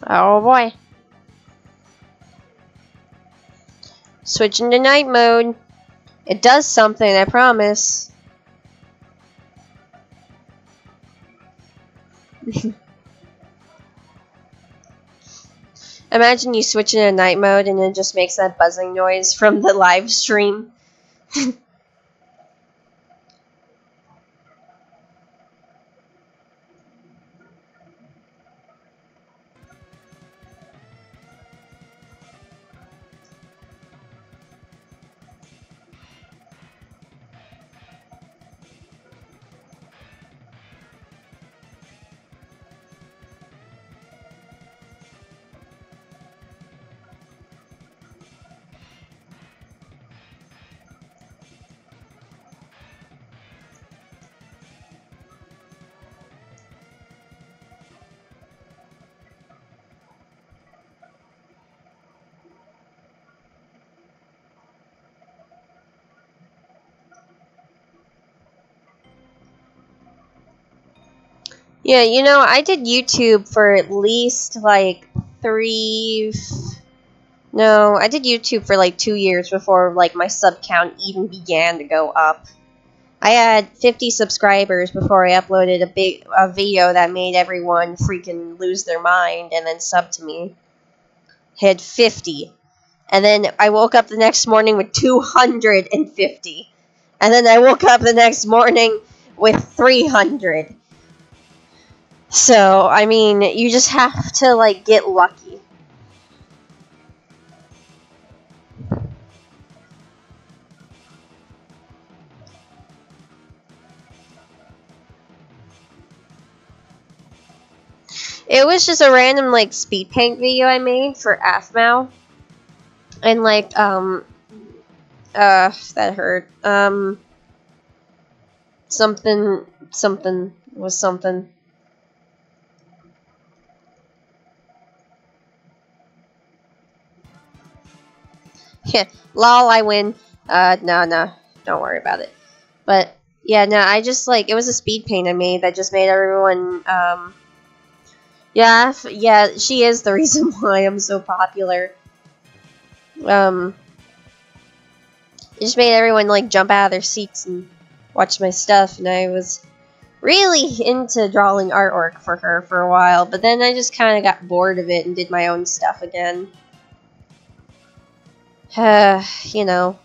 Oh boy. Switching to night mode. It does something, I promise. Imagine you switch into night mode and it just makes that buzzing noise from the live stream. Yeah, you know, I did YouTube for at least like I did YouTube for like 2 years before like my sub count even began to go up. I had 50 subscribers before I uploaded a video that made everyone freaking lose their mind and then sub to me. Had 50. And then I woke up the next morning with 250. And then I woke up the next morning with 300. So, I mean, you just have to, like, get lucky. It was just a random, like, speed paint video I made for AFMAO. And, like, that hurt. Something was something. Yeah, lol, I win. No, don't worry about it. But, yeah, no, I just, like, it was a speed paint I made that just made everyone, yeah, she is the reason why I'm so popular. It just made everyone, like, jump out of their seats and watch my stuff, and I was really into drawing artwork for her for a while, but then I just kind of got bored of it and did my own stuff again. You know.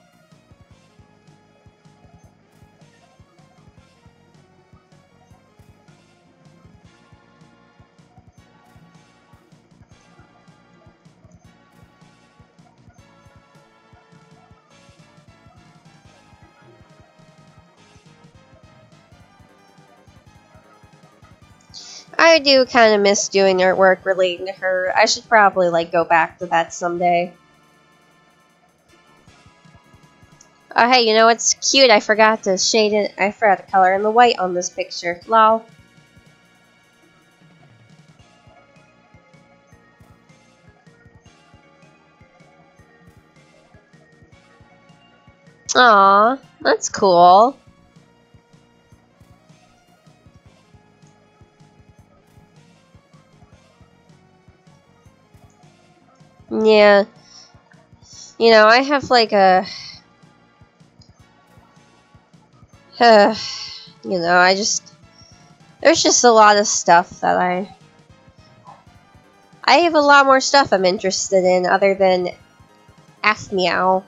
I do kind of miss doing artwork relating to her. I should probably, like, go back to that someday. Oh, hey, you know what's cute? I forgot to shade it. I forgot to color in the white on this picture. Lol. Aw, that's cool. Yeah. You know, I have, like, a... you know, there's just a lot of stuff that I have a lot more stuff I'm interested in other than AFMAO.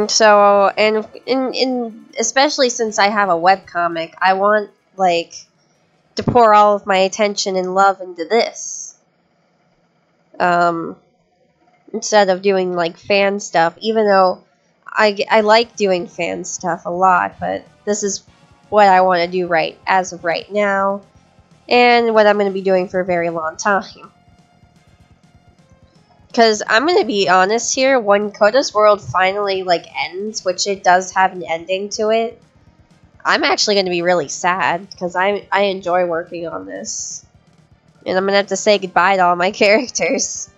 So, and especially since I have a webcomic, I want, like, to pour all of my attention and love into this. Instead of doing, like, fan stuff, even though I like doing fan stuff a lot, but this is what I want to do as of right now, and what I'm going to be doing for a very long time. Because I'm going to be honest here, when Coda's World finally, like, ends, which it does have an ending to it, I'm actually going to be really sad, because I enjoy working on this. And I'm going to have to say goodbye to all my characters.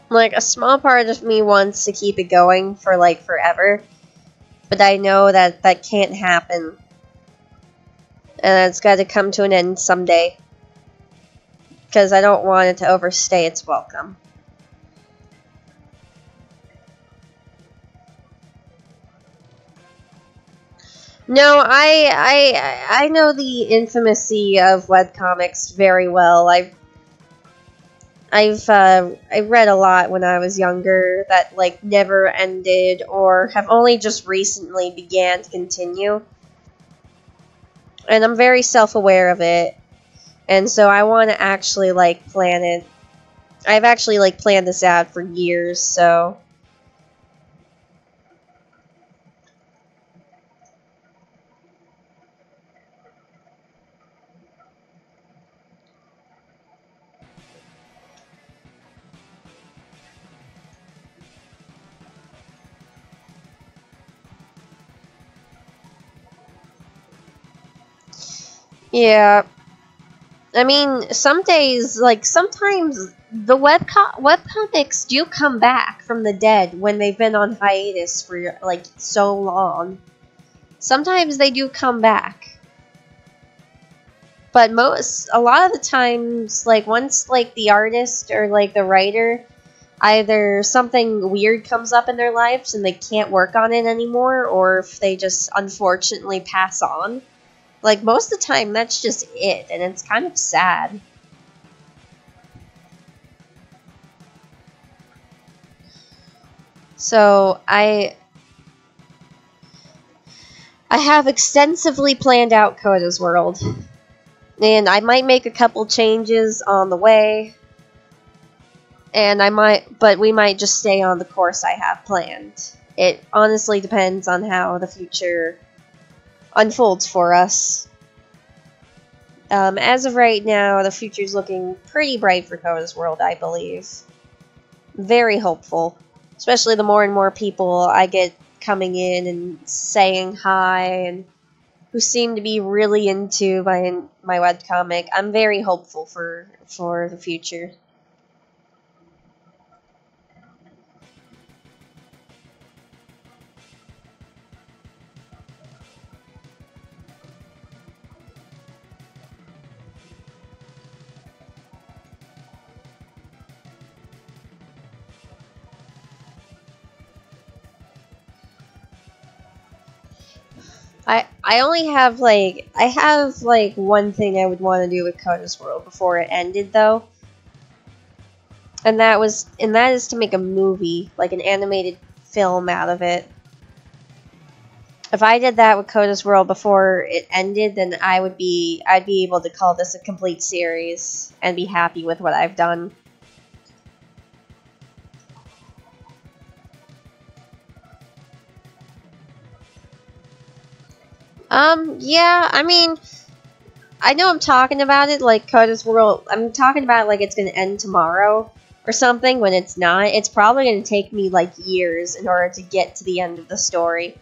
Like, a small part of me wants to keep it going for, like, forever. But I know that that can't happen. And it's got to come to an end someday. Because I don't want it to overstay its welcome. No, I know the infamousy of webcomics very well. I read a lot when I was younger that like never ended or have only just recently began to continue. And I'm very self-aware of it. And so I want to actually like plan it. I've actually like planned this out for years, so yeah. I mean, some days, like, sometimes the webcomics do come back from the dead when they've been on hiatus for, like, so long. Sometimes they do come back. But a lot of the times, like, once, like, the artist or, like, the writer, either something weird comes up in their lives and they can't work on it anymore, or if they just unfortunately pass on. Like, most of the time, that's just it, and it's kind of sad. So, I have extensively planned out Coda's World. And I might make a couple changes on the way. And but we might just stay on the course I have planned. It honestly depends on how the future unfolds for us. As of right now, the future's looking pretty bright for Coda's World, I believe. Very hopeful. Especially the more and more people I get coming in and saying hi and who seem to be really into my webcomic. I'm very hopeful for the future. I only have I have one thing I would want to do with Coda's World before it ended though. And that is to make a movie, like an animated film out of it. If I did that with Coda's World before it ended, then I'd be able to call this a complete series and be happy with what I've done. Yeah, I mean, I know I'm talking about it like Coda's World. I'm talking about it like it's gonna end tomorrow or something when it's not. It's probably gonna take me like years in order to get to the end of the story.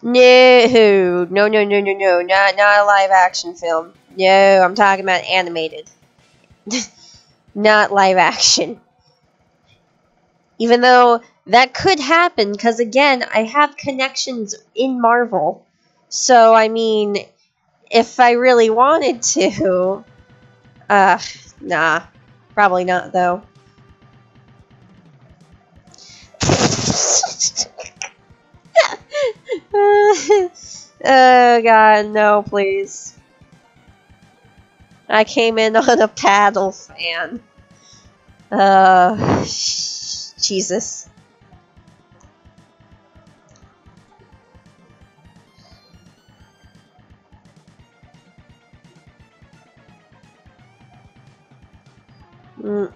No, not a live action film. No, I'm talking about animated. Not live action. Even though that could happen, because again, I have connections in Marvel. So, I mean, if I really wanted to... nah. Probably not, though. Oh, God, no, please. I came in on a paddle fan. Jesus. Mm.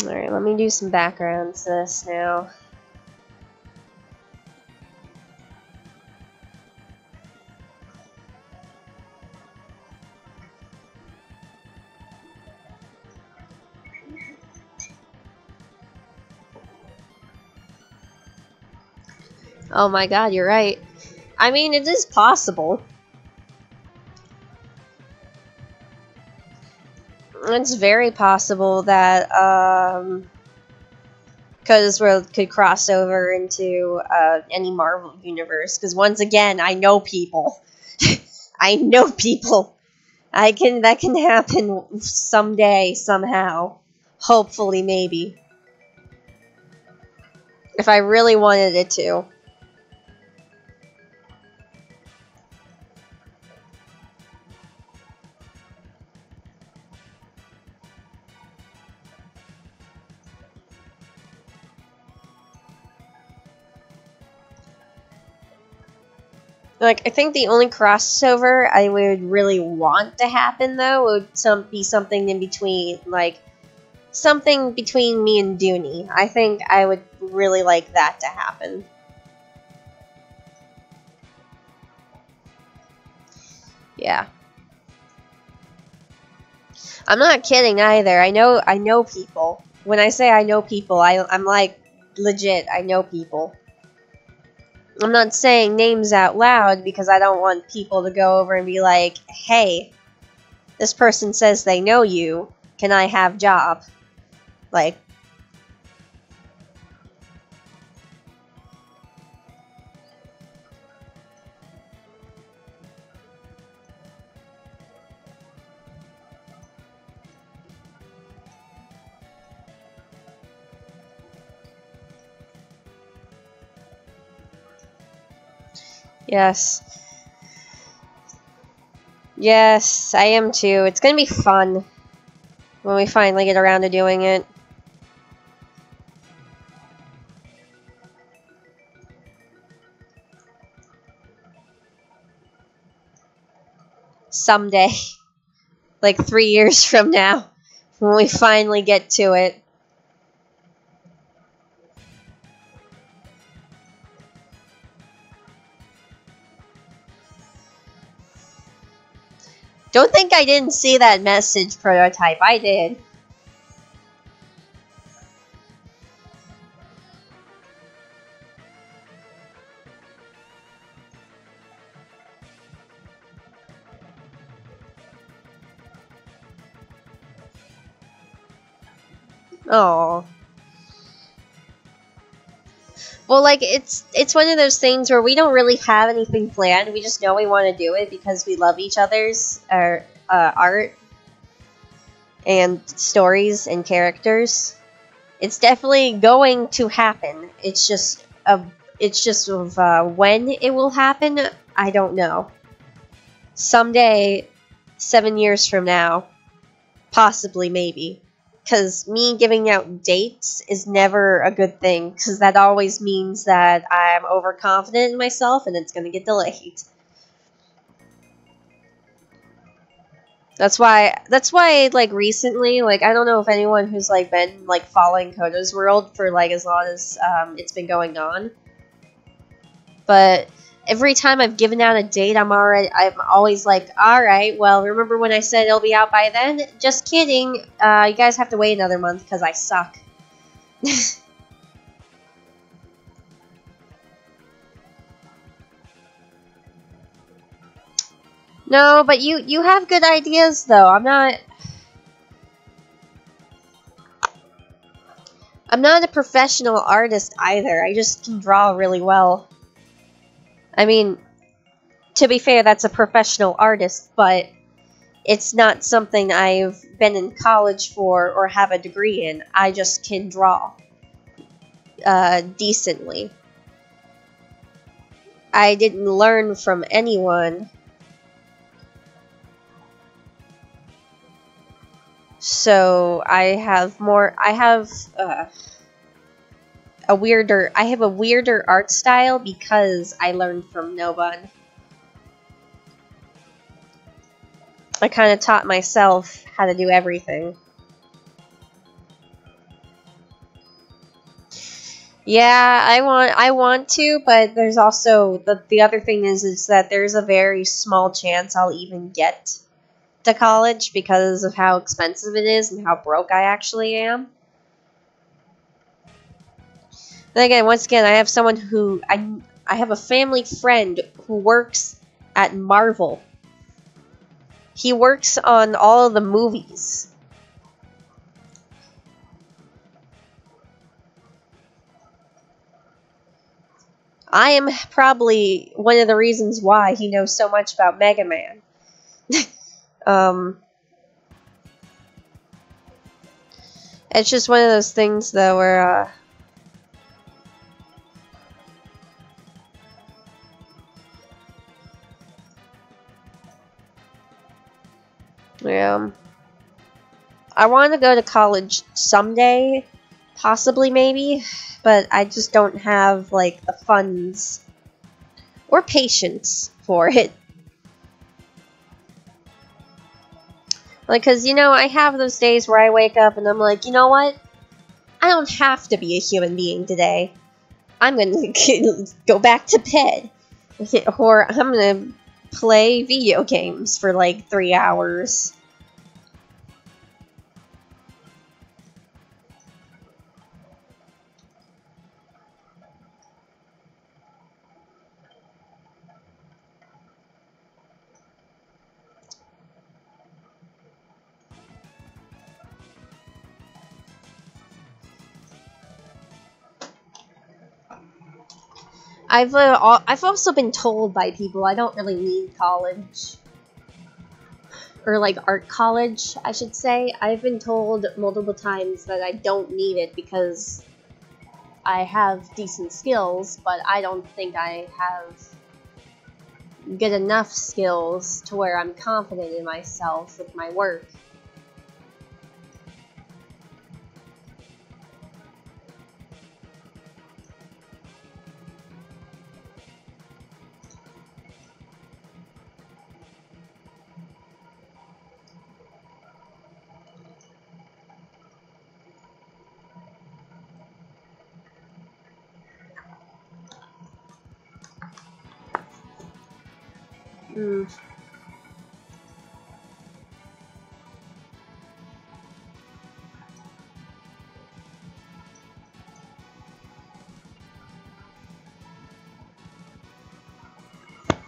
Alright, let me do some background to this now. Oh my god, you're right. I mean, it is possible. It's very possible that, because World could cross over into any Marvel universe. Because once again, I know people. I know people. That can happen someday, somehow. Hopefully, maybe. If I really wanted it to. Like, I think the only crossover I would really want to happen, though, would be something in between, like, something between me and Dooney. I think I would really like that to happen. Yeah. I'm not kidding either. I know people. When I say I know people, I'm like, legit, I know people. I'm not saying names out loud because I don't want people to go over and be like, hey, this person says they know you. Can I have job? Like, yes. Yes, I am too. It's gonna be fun when we finally get around to doing it. Someday. Like 3 years from now. When we finally get to it. Don't think I didn't see that message, Prototype. I did. Oh. Well, like, it's one of those things where we don't really have anything planned. We just know we want to do it because we love each other's art and stories and characters. It's definitely going to happen. It's just when it will happen, I don't know. Someday, 7 years from now, possibly, maybe. Because me giving out dates is never a good thing, because that always means that I'm overconfident in myself and it's going to get delayed. That's why, like, recently, like, I don't know if anyone who's, like, been, like, following Koda's World for, like, as long as it's been going on. But every time I've given out a date, I'm always like, alright, well, remember when I said it'll be out by then? Just kidding. You guys have to wait another month because I suck. No, but you have good ideas, though. I'm not a professional artist either. I just can draw really well. I mean, to be fair, that's a professional artist, but it's not something I've been in college for or have a degree in. I just can draw decently. I didn't learn from anyone. So I have a weirder art style because I learned from no one. I kind of taught myself how to do everything. Yeah, I want to, but there's also the other thing is that there's a very small chance I'll even get to college because of how expensive it is and how broke I actually am. Then again, once again, I have someone who I have a family friend who works at Marvel. He works on all of the movies. I am probably one of the reasons why he knows so much about Mega Man. It's just one of those things, though, where, I want to go to college someday, possibly, maybe, but I just don't have, like, the funds or patience for it. Like, because, I have those days where I wake up and I'm like, you know what? I don't have to be a human being today. I'm going to go back to bed. Or I'm going to play video games for, like, 3 hours. I've also been told by people I don't really need college. Or, like, art college, I should say. I've been told multiple times that I don't need it because I have decent skills, but I don't think I have good enough skills to where I'm confident in myself with my work.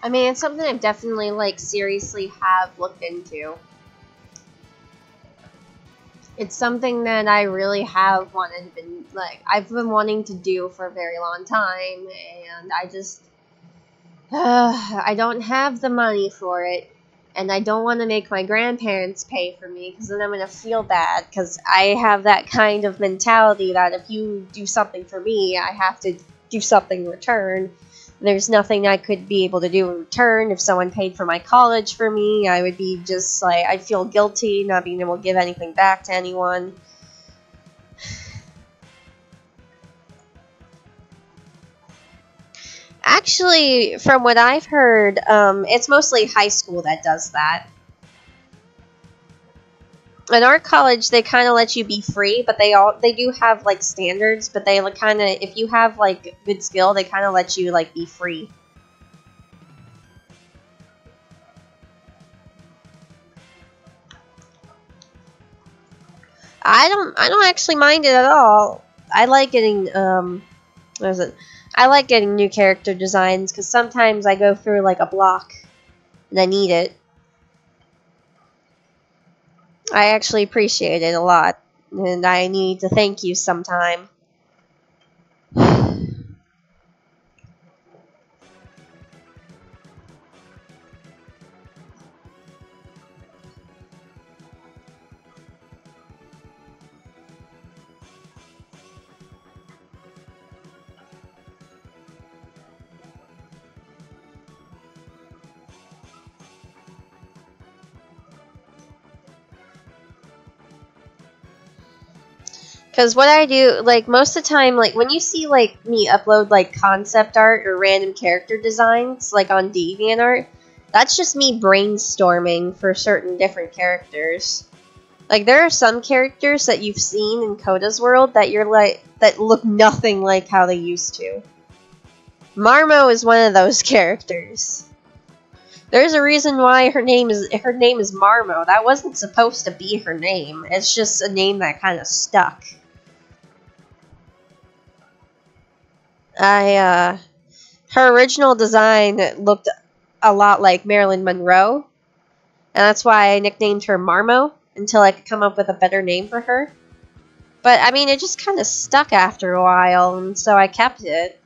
I mean, it's something I've definitely, like, seriously have looked into. It's something that I really have I've been wanting to do for a very long time, and I just, I don't have the money for it, and I don't want to make my grandparents pay for me, because then I'm going to feel bad, because I have that kind of mentality that if you do something for me, I have to do something in return. There's nothing I could be able to do in return. If someone paid for my college for me, I would be just like, I'd feel guilty not being able to give anything back to anyone. Actually, from what I've heard, it's mostly high school that does that. In our college, they kind of let you be free, but they do have, like, standards, but they kind of, if you have, like, good skill, they kind of let you, like, be free. I don't actually mind it at all. I like getting, what is it? I like getting new character designs, because sometimes I go through, like, a block, and I need it. I actually appreciate it a lot, and I need to thank you sometime. Because what I do, like, most of the time, like, when you see, like, me upload, like, concept art or random character designs, like, on DeviantArt, that's just me brainstorming for certain different characters. Like, there are some characters that you've seen in Coda's world that you're, like, that look nothing like how they used to. Marmo is one of those characters. There's a reason why her name is Marmo. That wasn't supposed to be her name. It's just a name that kind of stuck. Her original design looked a lot like Marilyn Monroe, and that's why I nicknamed her Marmo until I could come up with a better name for her. But, I mean, it just kind of stuck after a while, and so I kept it.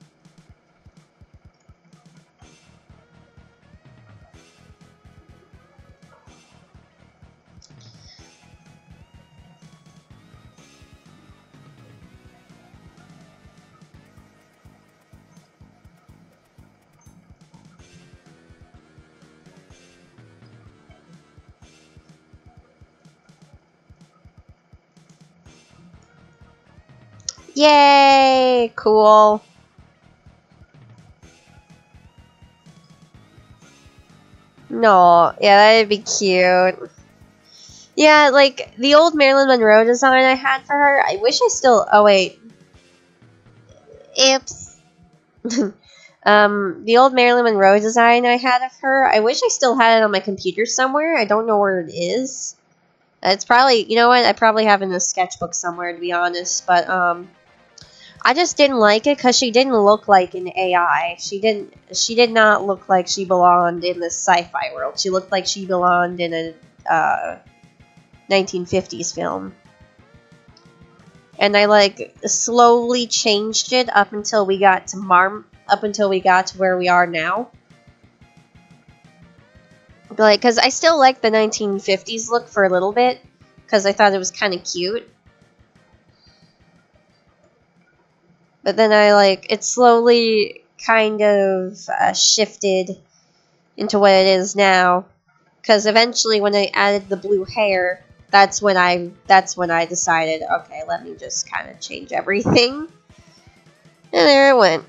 Yay! Cool. No, yeah, that'd be cute. Yeah, like, the old Marilyn Monroe design I had for her, I wish I still... Oh, wait. Oops. The old Marilyn Monroe design I had of her, I wish I still had it on my computer somewhere. I don't know where it is. It's probably... You know what? I probably have it in a sketchbook somewhere, to be honest. But, I just didn't like it because she didn't look like an AI. She did not look like she belonged in this sci-fi world. She looked like she belonged in a 1950s film. And I like slowly changed it up until we got to where we are now. Like, because I still like the 1950s look for a little bit because I thought it was kind of cute. But then it slowly kind of shifted into what it is now. Because eventually when I added the blue hair, that's when I decided, okay, let me just kind of change everything. And there it went.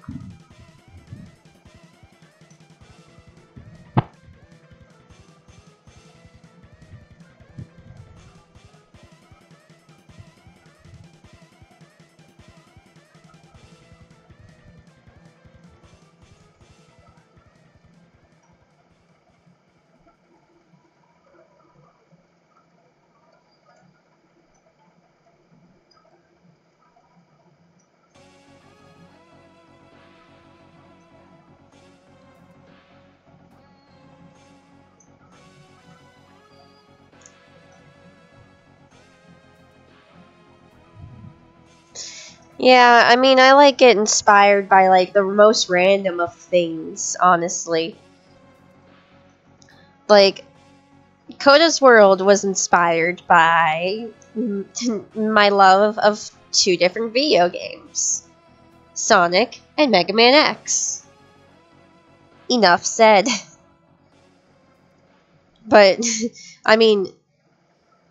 Yeah, I mean, I like get inspired by, like, the most random of things, honestly. Like, Coda's World was inspired by my love of two different video games. Sonic and Mega Man X. Enough said. But, I mean...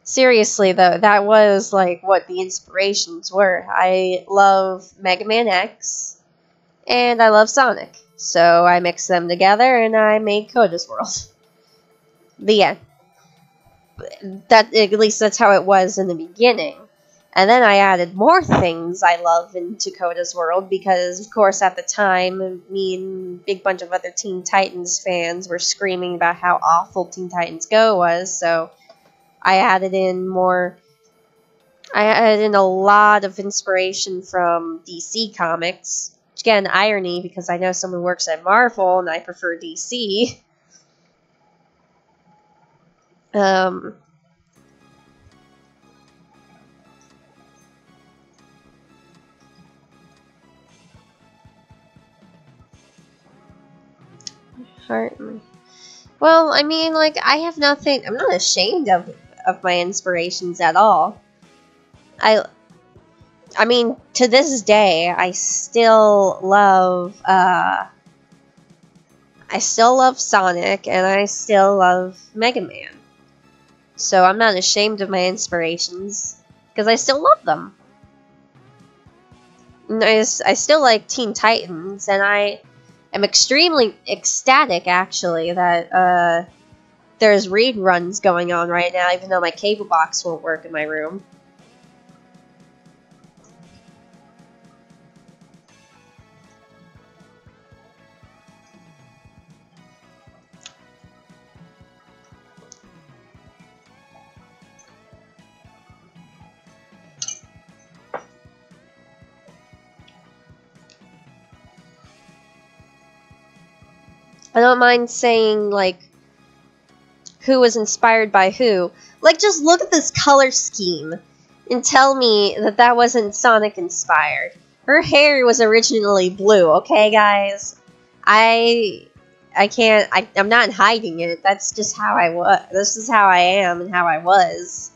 Seriously, though, that was, like, what the inspirations were. I love Mega Man X, and I love Sonic. So I mixed them together, and I made Coda's World. The end. At least that's how it was in the beginning. And then I added more things I love into Coda's World, because, of course, at the time, me and a big bunch of other Teen Titans fans were screaming about how awful Teen Titans Go was, so... I added in a lot of inspiration from DC Comics. Which, again, irony, because I know someone works at Marvel, and I prefer DC. Pardon me. Well, I mean, like, I have nothing... I'm not ashamed of my inspirations at all. I mean, to this day, I still love Sonic, and I still love Mega Man. So I'm not ashamed of my inspirations, because I still love them. And I still like Teen Titans, and I am extremely ecstatic, actually, that there's reruns going on right now, even though my cable box won't work in my room. I don't mind saying, like, who was inspired by who. Like, just look at this color scheme and tell me that that wasn't Sonic inspired. Her hair was originally blue, okay, guys? I'm not hiding it. That's just how I was. This is how I am and how I was.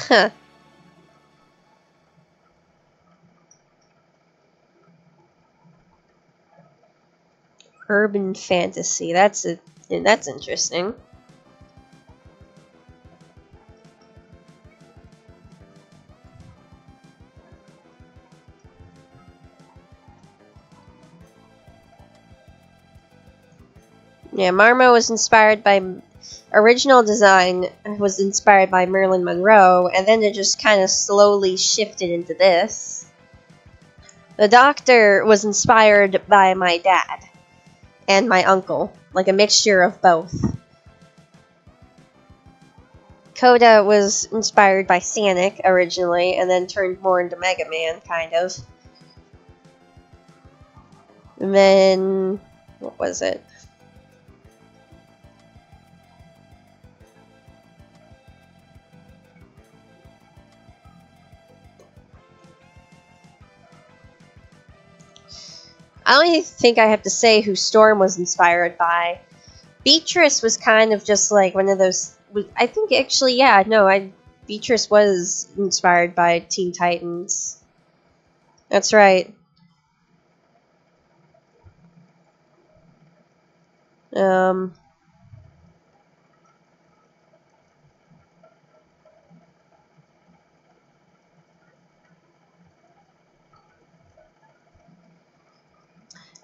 Huh. Urban fantasy. That's interesting. Yeah, Marmo was inspired by original design was inspired by Marilyn Monroe, and then it just kind of slowly shifted into this. The Doctor was inspired by my dad and my uncle, like a mixture of both. Coda was inspired by Sonic originally, and then turned more into Mega Man, kind of. And then, what was it? I don't think I have to say who Storm was inspired by. Beatrice was kind of just like one of those. I think actually, yeah, no, Beatrice was inspired by Teen Titans. That's right.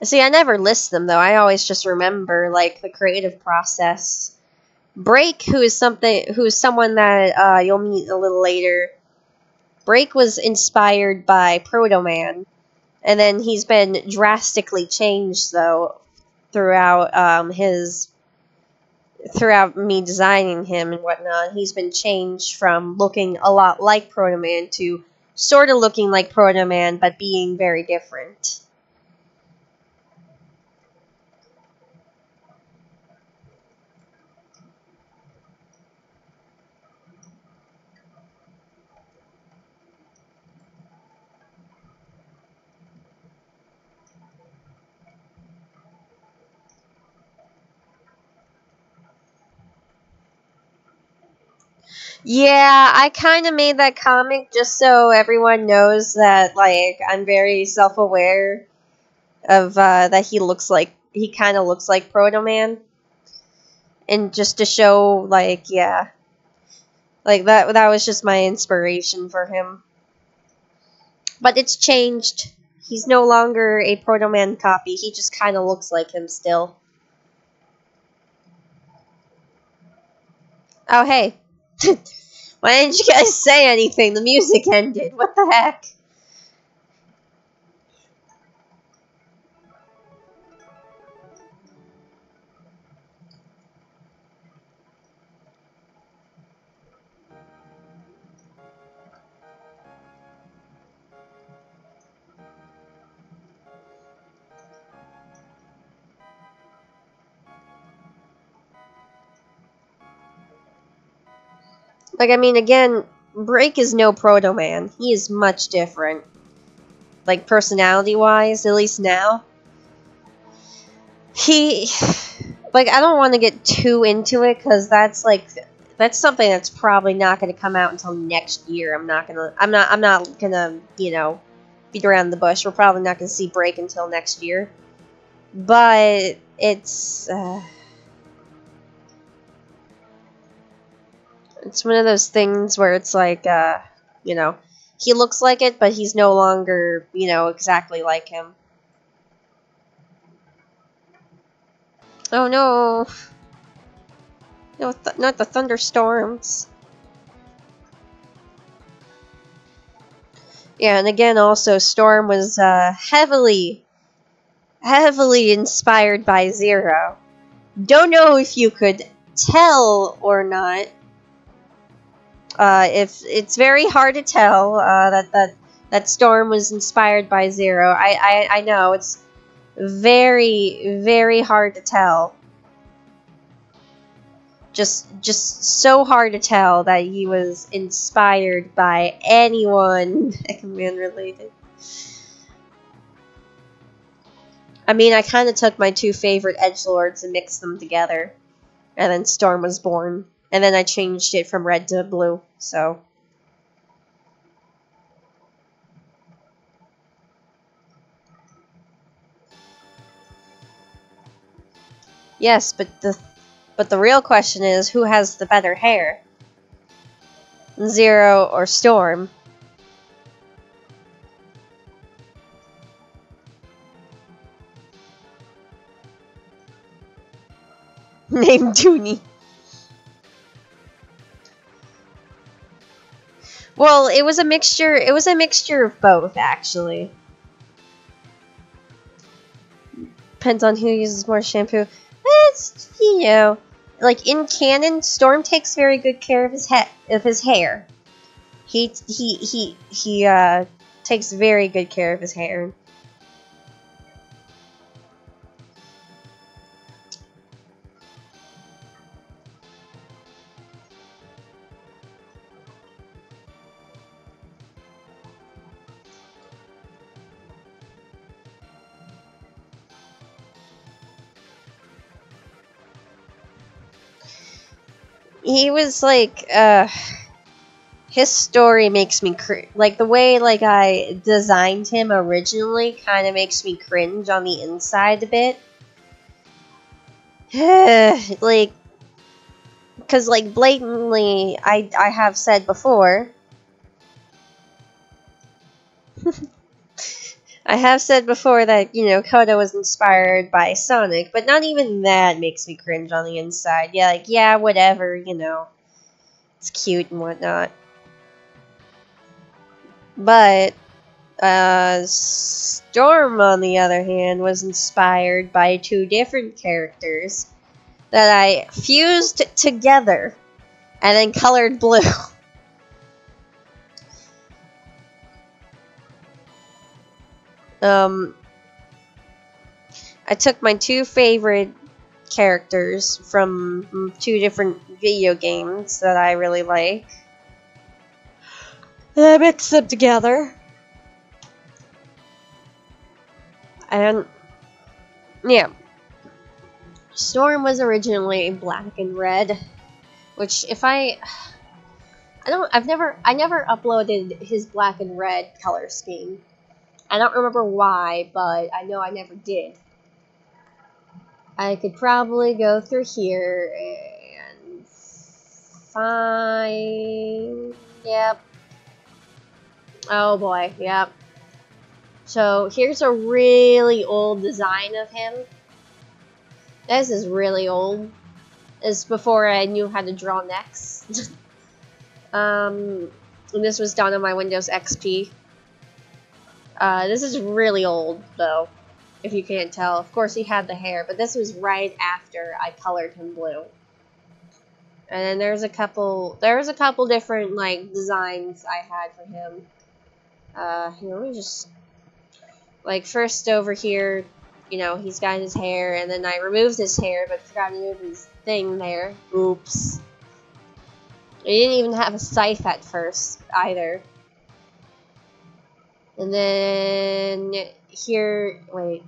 See, I never list them though. I always just remember like the creative process. Break, who is someone that you'll meet a little later. Break was inspired by Proto Man, and then he's been drastically changed though throughout throughout me designing him and whatnot. He's been changed from looking a lot like Proto Man to sort of looking like Proto Man, but being very different. Yeah, I kind of made that comic just so everyone knows that, like, I'm very self-aware of that he kind of looks like Proto Man, and just to show, like, yeah, like that was just my inspiration for him. But it's changed. He's no longer a Proto Man copy. He just kind of looks like him still. Oh hey, why didn't you guys say anything? The music ended. What the heck? Like, I mean, again, Break is no Proto Man. He is much different. Like, personality-wise, at least now. Like, I don't want to get too into it, because that's something that's probably not going to come out until next year. I'm not gonna, you know, beat around the bush. We're probably not going to see Break until next year. But, it's one of those things where it's like, you know, he looks like it, but he's no longer, you know, exactly like him. Oh no! No, not the thunderstorms. Yeah, and again, also, Storm was heavily heavily inspired by Zero. Don't know if you could tell or not. If it's very hard to tell that Storm was inspired by Zero. I know it's very, very hard to tell. Just so hard to tell that he was inspired by anyone Eggman related. I mean, I kind of took my two favorite edgelords and mixed them together, and then Storm was born, and then I changed it from red to blue. So. Yes, but the real question is, who has the better hair? Zero or Storm? Named Toonie. Well, it was a mixture of both, actually. Depends on who uses more shampoo. It's, you know, like in canon, Storm takes very good care of his hair. He takes very good care of his hair. He was like, his story makes me like the way like I designed him originally kind of makes me cringe on the inside a bit. Like, because like blatantly, I have said before. I have said before that, you know, Koda was inspired by Sonic, but not even that makes me cringe on the inside. Yeah, like, yeah, whatever, you know. It's cute and whatnot. But, Storm, on the other hand, was inspired by two different characters that I fused together and then colored blue. I took my two favorite characters from two different video games that I really like, and I mixed them together. And yeah, Storm was originally black and red, which I never uploaded his black and red color scheme. I don't remember why, but I know I never did. I could probably go through here and find... Yep. Oh boy, yep. So here's a really old design of him. This is really old. It's before I knew how to draw necks. And this was done on my Windows XP. This is really old, though, if you can't tell. Of course, he had the hair, but this was right after I colored him blue. And then there was a couple different, like, designs I had for him. Let me just, like, first over here, you know, he's got his hair, and then I removed his hair, but forgot to move his thing there. Oops. He didn't even have a scythe at first, either. And then here, wait.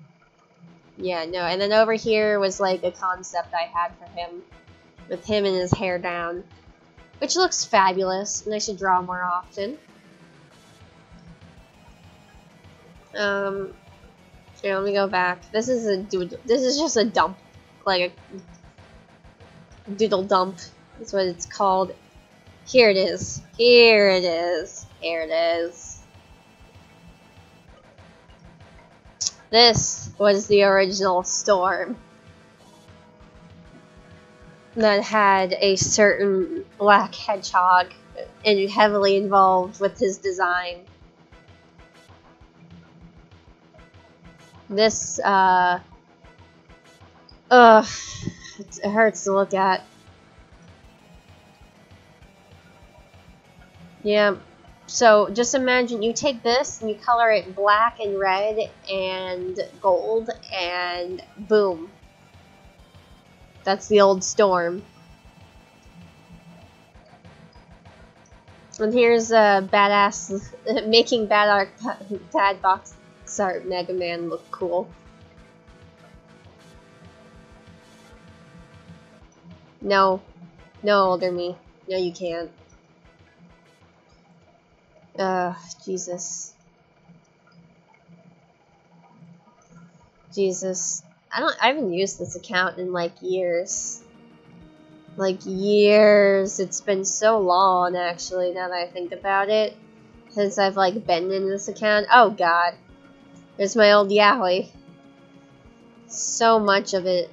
Yeah, no, and then over here was like a concept I had for him, with him and his hair down, which looks fabulous, and I should draw more often. Here, let me go back. This is just a dump, like a doodle dump. That's what it's called. Here it is. Here it is. Here it is. This was the original Storm that had a certain black hedgehog and heavily involved with his design. This, it hurts to look at. Yeah. So just imagine you take this and you color it black and red and gold, and boom. That's the old Storm. And here's badass making bad box art Mega Man look cool. No, older me. No, you can't. Jesus. Jesus. I haven't used this account in like years. Like years. It's been so long actually, now that I think about it. Since I've like been in this account. Oh god. There's my old Yaoi. So much of it.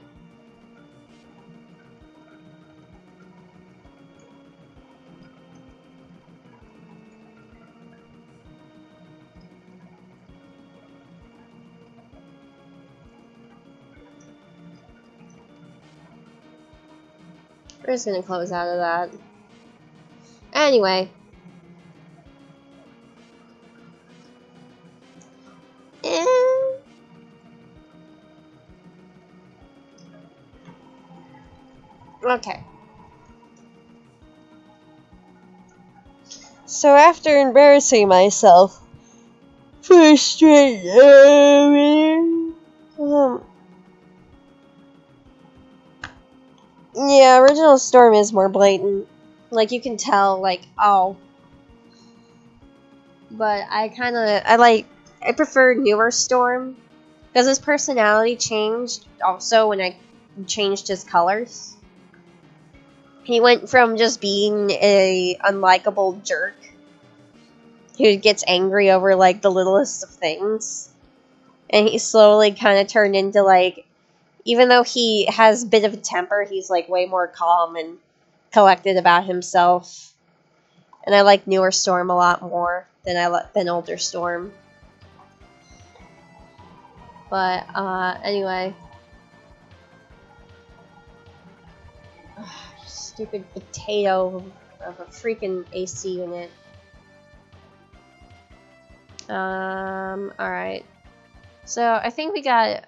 We're just gonna close out of that. Anyway. Okay. So after embarrassing myself for straight yeah, original Storm is more blatant. Like, you can tell, like, oh. But I prefer newer Storm. Because his personality changed also when I changed his colors. He went from just being a unlikable jerk who gets angry over, like, the littlest of things. And he slowly kind of turned into, like, even though he has a bit of a temper, he's, like, way more calm and collected about himself. And I like newer Storm a lot more than older Storm. But, anyway. Ugh, stupid potato of a freaking AC unit. Alright. So, I think we got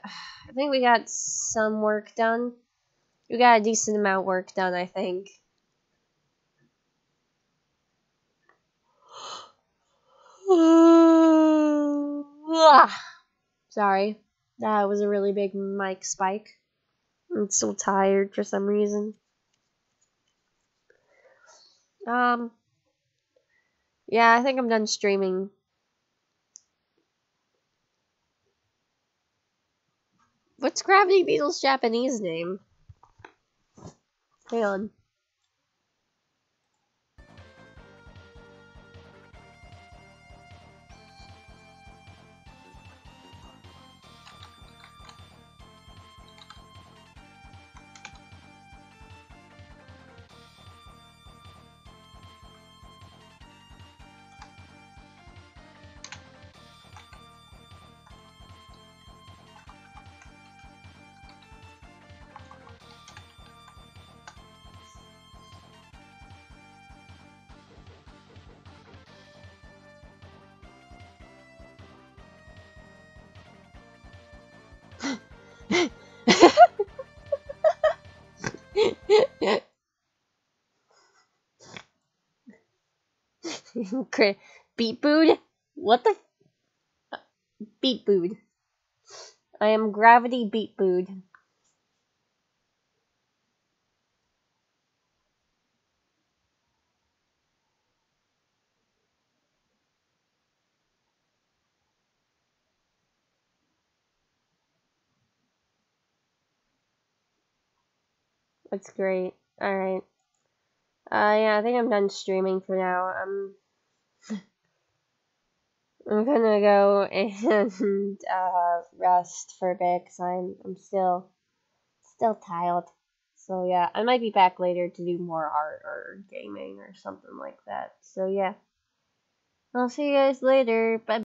some work done. We got a decent amount of work done, I think. Sorry. That was a really big mic spike. I'm so tired for some reason. Yeah, I think I'm done streaming. What's Gravity Beetle's Japanese name? Hang on. Beat booed? What the? Beat booed. I am Gravity Beat booed. That's great. Alright. Yeah, I think I'm done streaming for now. I'm gonna go and rest for a bit because I'm still tired. So yeah, I might be back later to do more art or gaming or something like that. So yeah, I'll see you guys later. Bye.